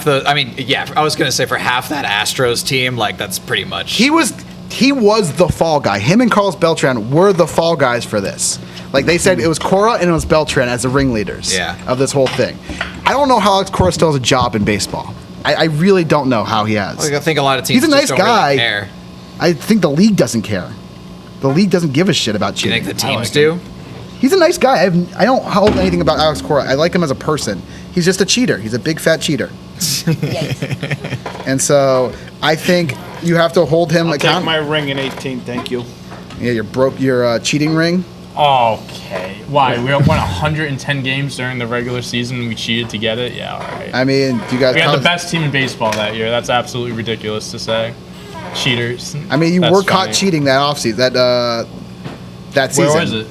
was going to say for half that Astros team, like, that's pretty much. He was the fall guy. Him and Carlos Beltran were the fall guys for this. Like, they said it was Cora and it was Beltran as the ringleaders of this whole thing. I don't know how Alex Cora still has a job in baseball. I really don't know how he has. I think a lot of teams He's a nice just don't guy. really care. I think the league doesn't care. The league doesn't give a shit about Do you cheating. think the teams do? He's a nice guy. I don't hold anything about Alex Cora. I like him as a person. He's just a cheater. He's a big fat cheater. And so I think you have to hold him I'll take accountable. my ring in 18, thank you. Yeah, your cheating ring. Okay. Why? We won 110 games during the regular season and we cheated to get it? Yeah, all right. I mean, do you guys? We had the best team in baseball that year. That's absolutely ridiculous to say. Cheaters. I mean, you That's were caught funny. cheating that offseason. That season. Where was it?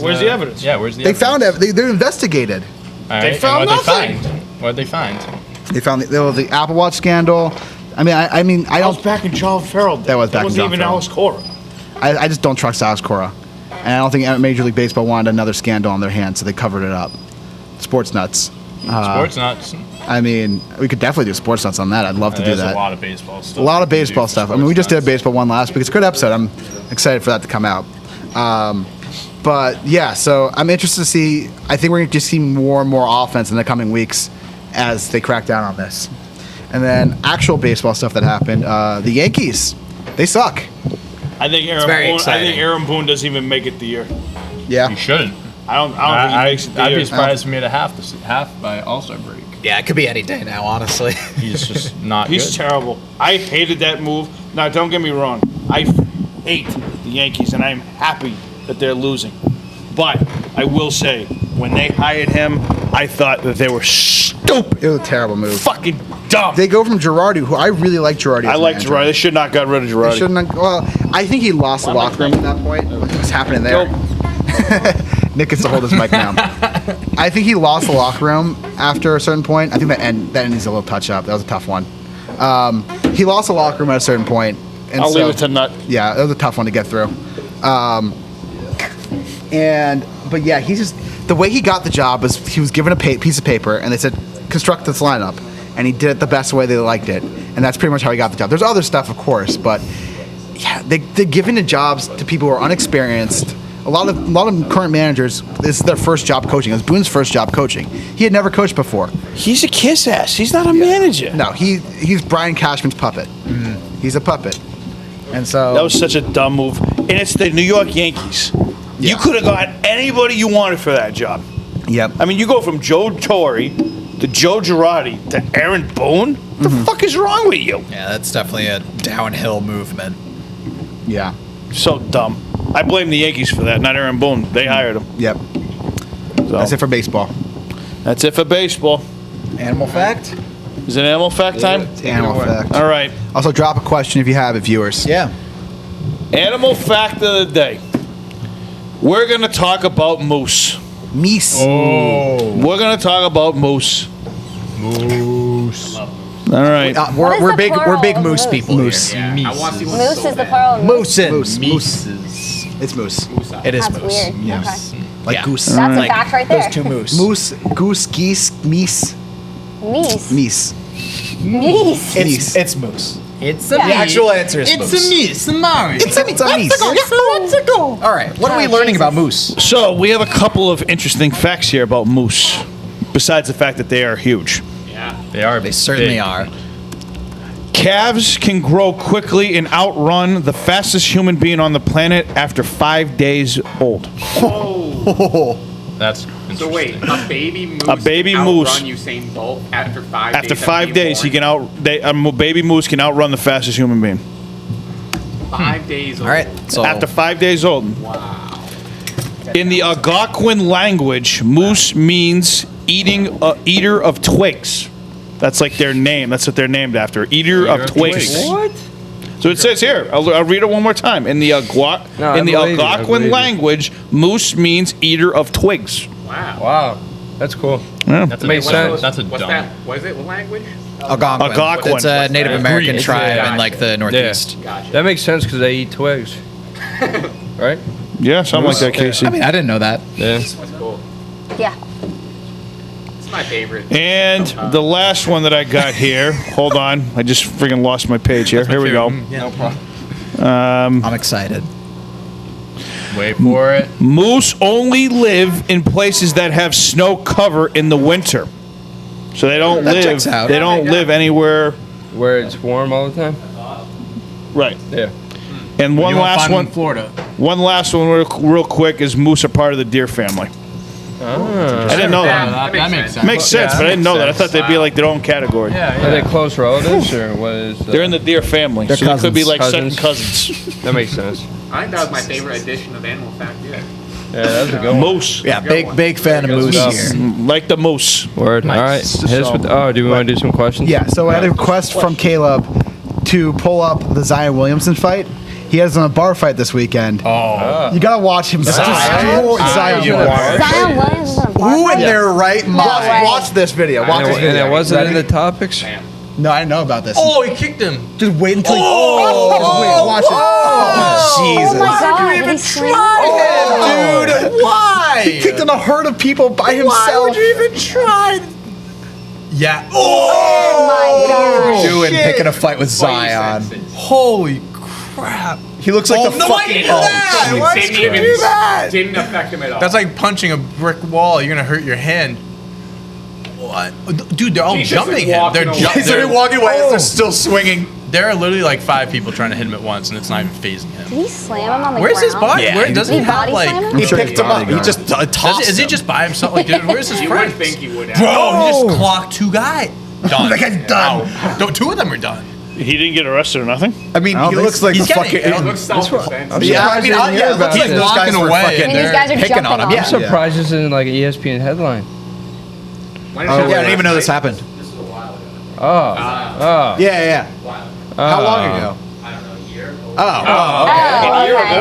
Where's the evidence? Yeah, where's the They evidence? found they're investigated. All right, and found what'd nothing. They find? What'd they find? They found the Apple Watch scandal. I mean, I That was don't. back in John Farrell. That was back in wasn't John even Farrell. Alex Cora. I just don't trust Alex Cora, and I don't think Major League Baseball wanted another scandal on their hands, so they covered it up. Sports nuts. Sports nuts. I mean, we could definitely do sports nuts on that. I'd love to do There's that. a lot of baseball stuff. A lot of we can do baseball for stuff. I mean, we sports just did a nuts. baseball one last week. It's a good episode. I'm excited for that to come out. But yeah, so I'm interested to see. I think we're going to just see more and more offense in the coming weeks as they crack down on this. And then actual baseball stuff that happened. The Yankees, they suck. I think very Aaron exciting. Boone doesn't even make it the year. Yeah. You shouldn't. I don't think he makes it the I'd year. be surprised if he made a half by All-Star break. Yeah, it could be any day now, honestly. He's just not He's good. terrible. I hated that move. Now, don't get me wrong. I hate the Yankees, and I'm happy that they're losing. But I will say, when they hired him, I thought that they were stupid. It was a terrible move. Fucking dumb. They go from Girardi, who I really like Girardi. I as a like manager. Girardi. They should not got rid of They Girardi. shouldn't have, well, I think he lost the locker room at that point. What's happening there? Nick gets to hold his mic now. I think he lost the locker room after a certain point. I think that needs a little touch up. That was a tough one. He lost the locker room at a certain point. And I'll so, leave it to Nut. Yeah, that was a tough one to get through. But yeah, he just, the way he got the job was he was given a piece of paper and they said, construct this lineup. And he did it the best way they liked it. And that's pretty much how he got the job. There's other stuff, of course, but they're giving the jobs to people who are unexperienced. A lot of current managers, this is their first job coaching. It was Boone's first job coaching. He had never coached before. He's a kiss ass. He's not a manager. No, he's Brian Cashman's puppet. He's a puppet. And so That was such a dumb move. And it's the New York Yankees. You could have got anybody you wanted for that job. Yep. I mean, you go from Joe Torre to Joe Girardi to Aaron Boone. What the fuck is wrong with you? Yeah, that's definitely a downhill movement. Yeah. So dumb. I blame the Yankees for that, not Aaron Boone. They hired him. Yep. So, That's it for baseball. That's it for baseball. Animal fact? Is it animal fact time? Animal fact. All right. Also, drop a question if you have it, viewers. Yeah. Animal fact of the day. We're going to talk about moose. Meese. We're going to talk about moose. Moose. All right. What is We're the big plural big of moose moose? people. Moose. Yeah, I want to see one Moose so is the bad. plural of moose. Moosin. Moose. It's moose. It is That's moose. weird. Yes. Okay. Like Yeah. goose. That's Like a fact right there. Those two moose. Moose, goose, geese, meese, Meese. meese. Meese. It's moose. It's Yeah. The actual answer is moose. It's a Mario. It's a meese. All right. What are we Oh, learning Jesus. about moose? So we have a couple of interesting facts here about moose, besides the fact that they are huge. They are. They certainly are. Calves can grow quickly and outrun the fastest human being on the planet after 5 days old. That's So wait, a baby moose. A baby can moose. outrun Usain Bolt after 5 days. After of 5 being days, he born? can a baby moose can outrun the fastest human being. 5 days. All right. So After 5 days old. Wow. In the Algonquin language, moose means eater of twigs. That's like their name. That's what they're named after. Eater of twigs. What? So it says here. I'll read it one more time. In the No, I believe you, I believe Algonquin you. language, moose means eater of twigs. Wow. Wow. That's cool. Yeah. That's Makes sense. That's a What's dumb. that? What is it? What language? Algonquin. Algonquin. It's a Native that? American It's tribe Gotcha. in like the Northeast. Gotcha. That makes sense because they eat twigs. Right? Yeah, something like that, Casey. I mean, I didn't know that. Yeah. That's cool. Yeah. It's my favorite. And the last one that I got here. Hold on. I just freaking lost my page here. Here we go. No problem. I'm excited. Wait for it. Moose only live in places that have snow cover in the winter. So they don't That live. checks out. They don't live anywhere. Where it's warm all the time? Right. Yeah. And one You won't last find them one. in Florida. One last one, real quick, is moose are part of the deer family. I didn't know that. That makes sense. Makes sense, but I didn't know that. I thought they'd be like their own category. Are they close relatives or what is? They're in the deer family, They're so they could be cousins. like second cousins. That makes sense. I think that was my favorite edition of Animal Fact. Yeah. Yeah, that's a good one. Moose. Yeah, big fan of moose stuff. here. Like the moose. Word. All right. Hit us with, do we want to do some questions? Yeah, so I had a request from Caleb to pull up the Zion Williamson fight. He has on a bar fight this weekend. Oh. You gotta watch him. Zion Zion Williams is in a bar Who in fight? their right mind? way. Watch this video. Watch this And it video. wasn't in Ready? the topics. No, I didn't know about this. Oh, he kicked him. Just wait until he. Wait, watch it. Oh Jesus. my god, did he slam? Dude, why? He kicked in a herd of people by himself. Why would you even try? Yeah. Oh my god. Doing picking a fight with Zion. Holy crap. He looks like the no, why fucking. did you do that? Why did you do that? Didn't affect him at all. That's like punching a brick wall. You're gonna hurt your hand. What? Dude, they're all He's just, jumping like, him. walking They're away. He's already jumping. walking away as they're still swinging. There are literally like 5 people trying to hit him at once, and it's not even phasing Did him. he slam him on the Where's his ground? body? Yeah, Where he- doesn't Did he he have body like? slam him? He sure picked he's him up. He bodyguard. just tossed Is he him. just by himself? Like, dude, where's his you friends? would think he would have. Bro, he just clocked 2 guys. Done. That guy's done. Ow. No, 2 of them are done. He didn't get arrested or nothing. I mean, Oh, he but looks like he's the getting- fucking. It looks self-defense. Yeah, I mean, surprised I didn't yeah, hear it looks about like it. those guys Walking were away. fucking I mean, these guys are picking on jumping him. on Yeah, I'm surprised this isn't like an ESPN headline. When yeah, I didn't even know this happened. Oh. Yeah, yeah. How long ago? Oh, What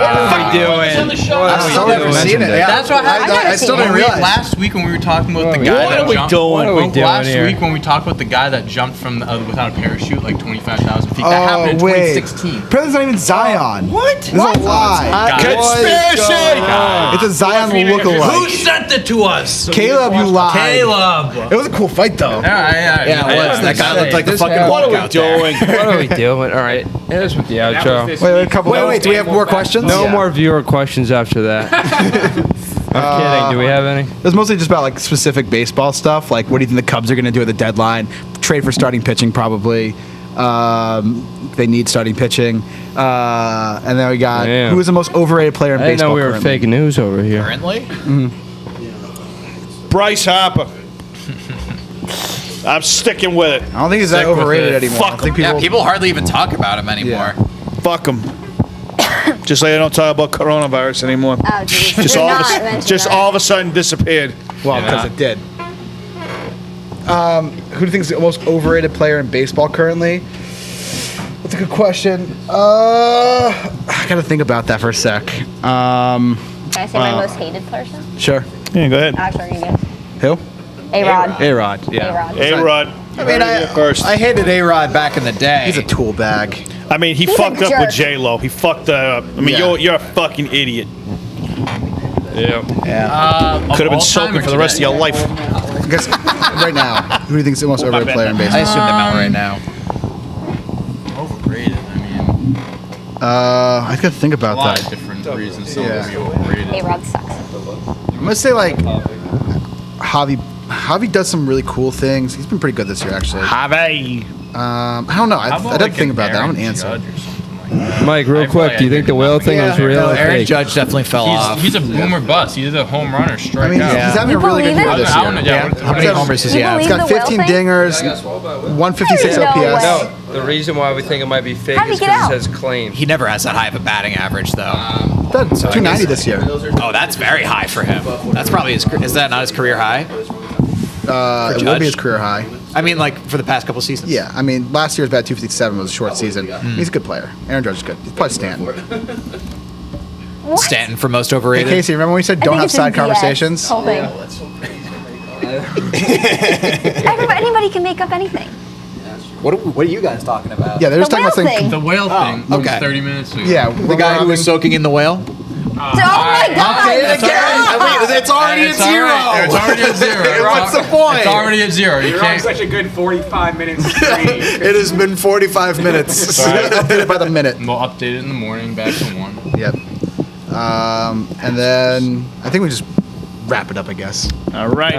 are we doing? I've still never seen it. Yeah. That's what happened. I still didn't realize. Last week when we were talking about the What guy are that we jumped. doing? What are we doing Last here? week when we talked about the guy that jumped from without a parachute, like 25,000 feet. That Oh, happened in wait. 2016. Apparently, it's not even Zion. What? This is a lie. Conspiracy! It's a Zion Who lookalike. sent it to us? Caleb, you lied. Caleb. It was a cool fight, though. Yeah, it was. That guy looked like the This fucking happened. What are we walk out there. doing? What are we doing? All right. Hit us with the That outro. was this Wait, a couple. Wait, do we have more questions? No more viewer questions after that. I'm kidding. Do we have any? It was mostly just about like specific baseball stuff. Like, what do you think the Cubs are going to do at the deadline? Trade for starting pitching, probably. They need starting pitching. And then we got Damn. who is the most overrated player in I didn't baseball? know we were currently? fake news over here. Currently? Bryce Harper. I'm sticking with it. I don't think he's that Stick with overrated it. anymore. I Fuck think Yeah, people hardly even talk about him anymore. Fuck him. Just like I don't talk about coronavirus anymore. Oh, geez. Just Do all not of a, mention just that. all of a sudden disappeared. Well, because it did. Who do you think is the most overrated player in baseball currently? That's a good question. I gotta think about that for a sec. Can I say my most hated person? Sure. Yeah, go ahead. Actually, you get Who? A-Rod. A-Rod. Yeah. A-Rod. A-Rod. I mean, I hated A-Rod back in the day. He's a tool bag. I mean, he He's a fucked up jerk. with J-Lo. He fucked up. I mean, Yeah. you're a fucking idiot. Yeah. Could have been soaking for the rest of your life. I guess right now, who do you think is the most overrated bad. player in I baseball? assume they meant right now. Overrated. I mean, I gotta think a about lot that. of different reasons to Yeah. be overrated. A-Rod sucks. I'm gonna say like Javi. Javi does some really cool things. He's been pretty good this year, actually. Harvey. I don't know. How about, I'd have like, to think an about that. I'm Aaron gonna answer. Judge or something like that? Mike, real I quick, feel do you think the whale thing was real No, or Aaron fake? Judge definitely fell off. He's a boomer bust. He's a home runner, strike I mean, out. he's having a You really good believe year it? this I don't know, year. yeah, Yeah. what- How many what- homers does he You have? He's believe got the whale 15 thing? dingers, 156 No OPS. way. The reason why we think it might be fake How'd he is get because out? it says claim. He never has that high of a batting average, though. That's 290 this year. Oh, that's very high for him. That's probably his. Is that not his career high? It will Judge? be his career high. I mean, like for the past couple seasons. Yeah, I mean, last year's bat 257 was a short season. He's a good player. Aaron Judge is good. He's probably Stanton. What? Stanton for most Hey, overrated. Casey, remember when we said I don't think have it's side in BS, conversations? whole thing. Everybody can make up anything. What are you guys talking about? Yeah, they're just The talking about whale thing. The whale thing was okay. 30 minutes ago. Yeah, The guy who was soaking in the whale. Oh my God! It's already at It's already at zero. What's the point? It's already at zero. You You're on can't. such a good 45 minutes straight. It has been 45 minutes. Updated by the minute. We'll update it in the morning, back to 1. Yep. And then I think we just wrap it up, I guess. All right.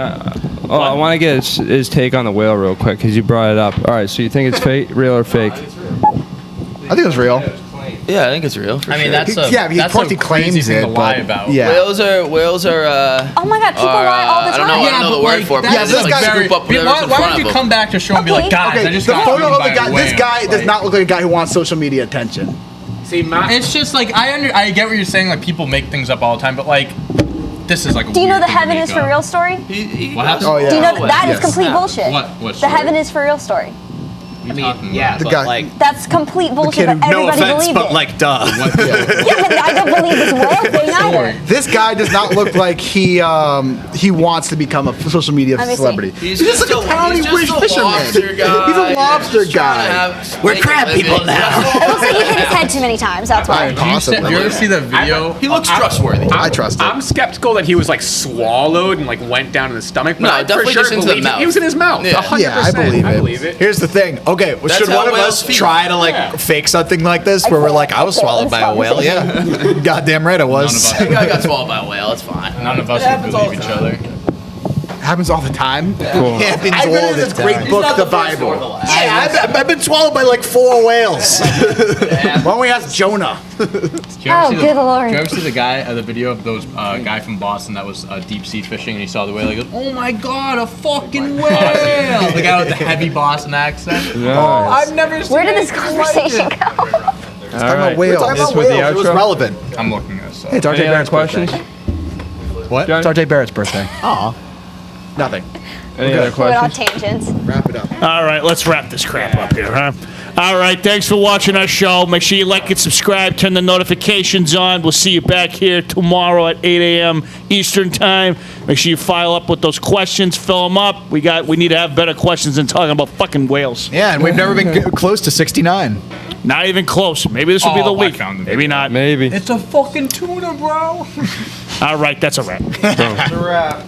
Oh, I want to get his take on the whale real quick because you brought it up. All right, so you think it's fake, real or fake? I think it was real. Yeah, I think it's real. For I mean, sure. that's a Yeah, he that's probably a crazy claims thing it, to lie but- about. yeah. whales are. Oh my God! People lie all the I time. don't know. I don't know the word for it. But yeah, they this just, guy- like, scoop up whatever's Why in don't front you of come them. back to show and be like, Okay. guys, I Okay, just the got photo eaten of by the a guy. This whale." guy does Like, not look like a guy who wants social media attention. See, my, It's just like I get what you're saying. Like people make things up all the time, but like this is like. A Do you know weird the thing to heaven make is for up. real story? What happened? Oh, yeah. Do you know that is Yes. complete bullshit? What The story? heaven is for real story. I mean, yeah, The But guy. like, That's complete bullshit, kid who- but no everybody offense, believed but it. like, duh. Yeah, but I don't believe this whale thing either. This guy does not look like he wants to become a social media Let me see. celebrity. He's just like a towny wish fisherman. lobster guy. He's a lobster He's trying to guy. have- We're make a crab living. people now. It looks like he hit his head too many times. That's why. You Possibly. ever see the video? He looks trustworthy. I trust him. I'm skeptical that he was like swallowed and like went down in the stomach. But No, I definitely for sure just into the believe it. mouth. He was in his mouth. Yeah. 100%. Yeah, I believe I it. believe it. Here's the thing. Okay, That's should how one of whales us feel. try to like fake something like this where we're like, I was swallowed by a whale? Yeah. Goddamn right I was. None of The guy got swallowed by a whale. It's fine. None of us It would happens all believe the each time. other. Happens all the time. Cool. Happens I all read the this time. great book, not the the first or the Bible. last. Yeah, I've been swallowed by like 4 whales. Why don't we ask Jonah? Did you Oh, ever see good lord. Did you ever see the video of those guy from Boston that was deep sea fishing and he saw the whale? He goes, "Oh my God, a fucking whale!" The guy with the heavy Boston accent. Nice. I've never seen. Where did this anything like conversation it. go? All Talking right. about whales. Talking about with the whales, it was outro? relevant. I'm looking this up. Hey, it's RJ Any other Barrett's questions? birthday. What? It's RJ Barrett's birthday. Aw. Nothing. Any other We're on questions? tangents. Wrap it up. All right, let's wrap this crap up here, huh? All right, thanks for watching our show. Make sure you like and subscribe, turn the notifications on. We'll see you back here tomorrow at 8 a.m. Eastern Time. Make sure you file up with those questions, fill them up. We need to have better questions than talking about fucking whales. Yeah, and we've never been close to 69. Not even close. Maybe this will be the Oh, I week. found the Maybe video. not. Maybe. It's a fucking tuna, bro. All right, that's a wrap. Wrap.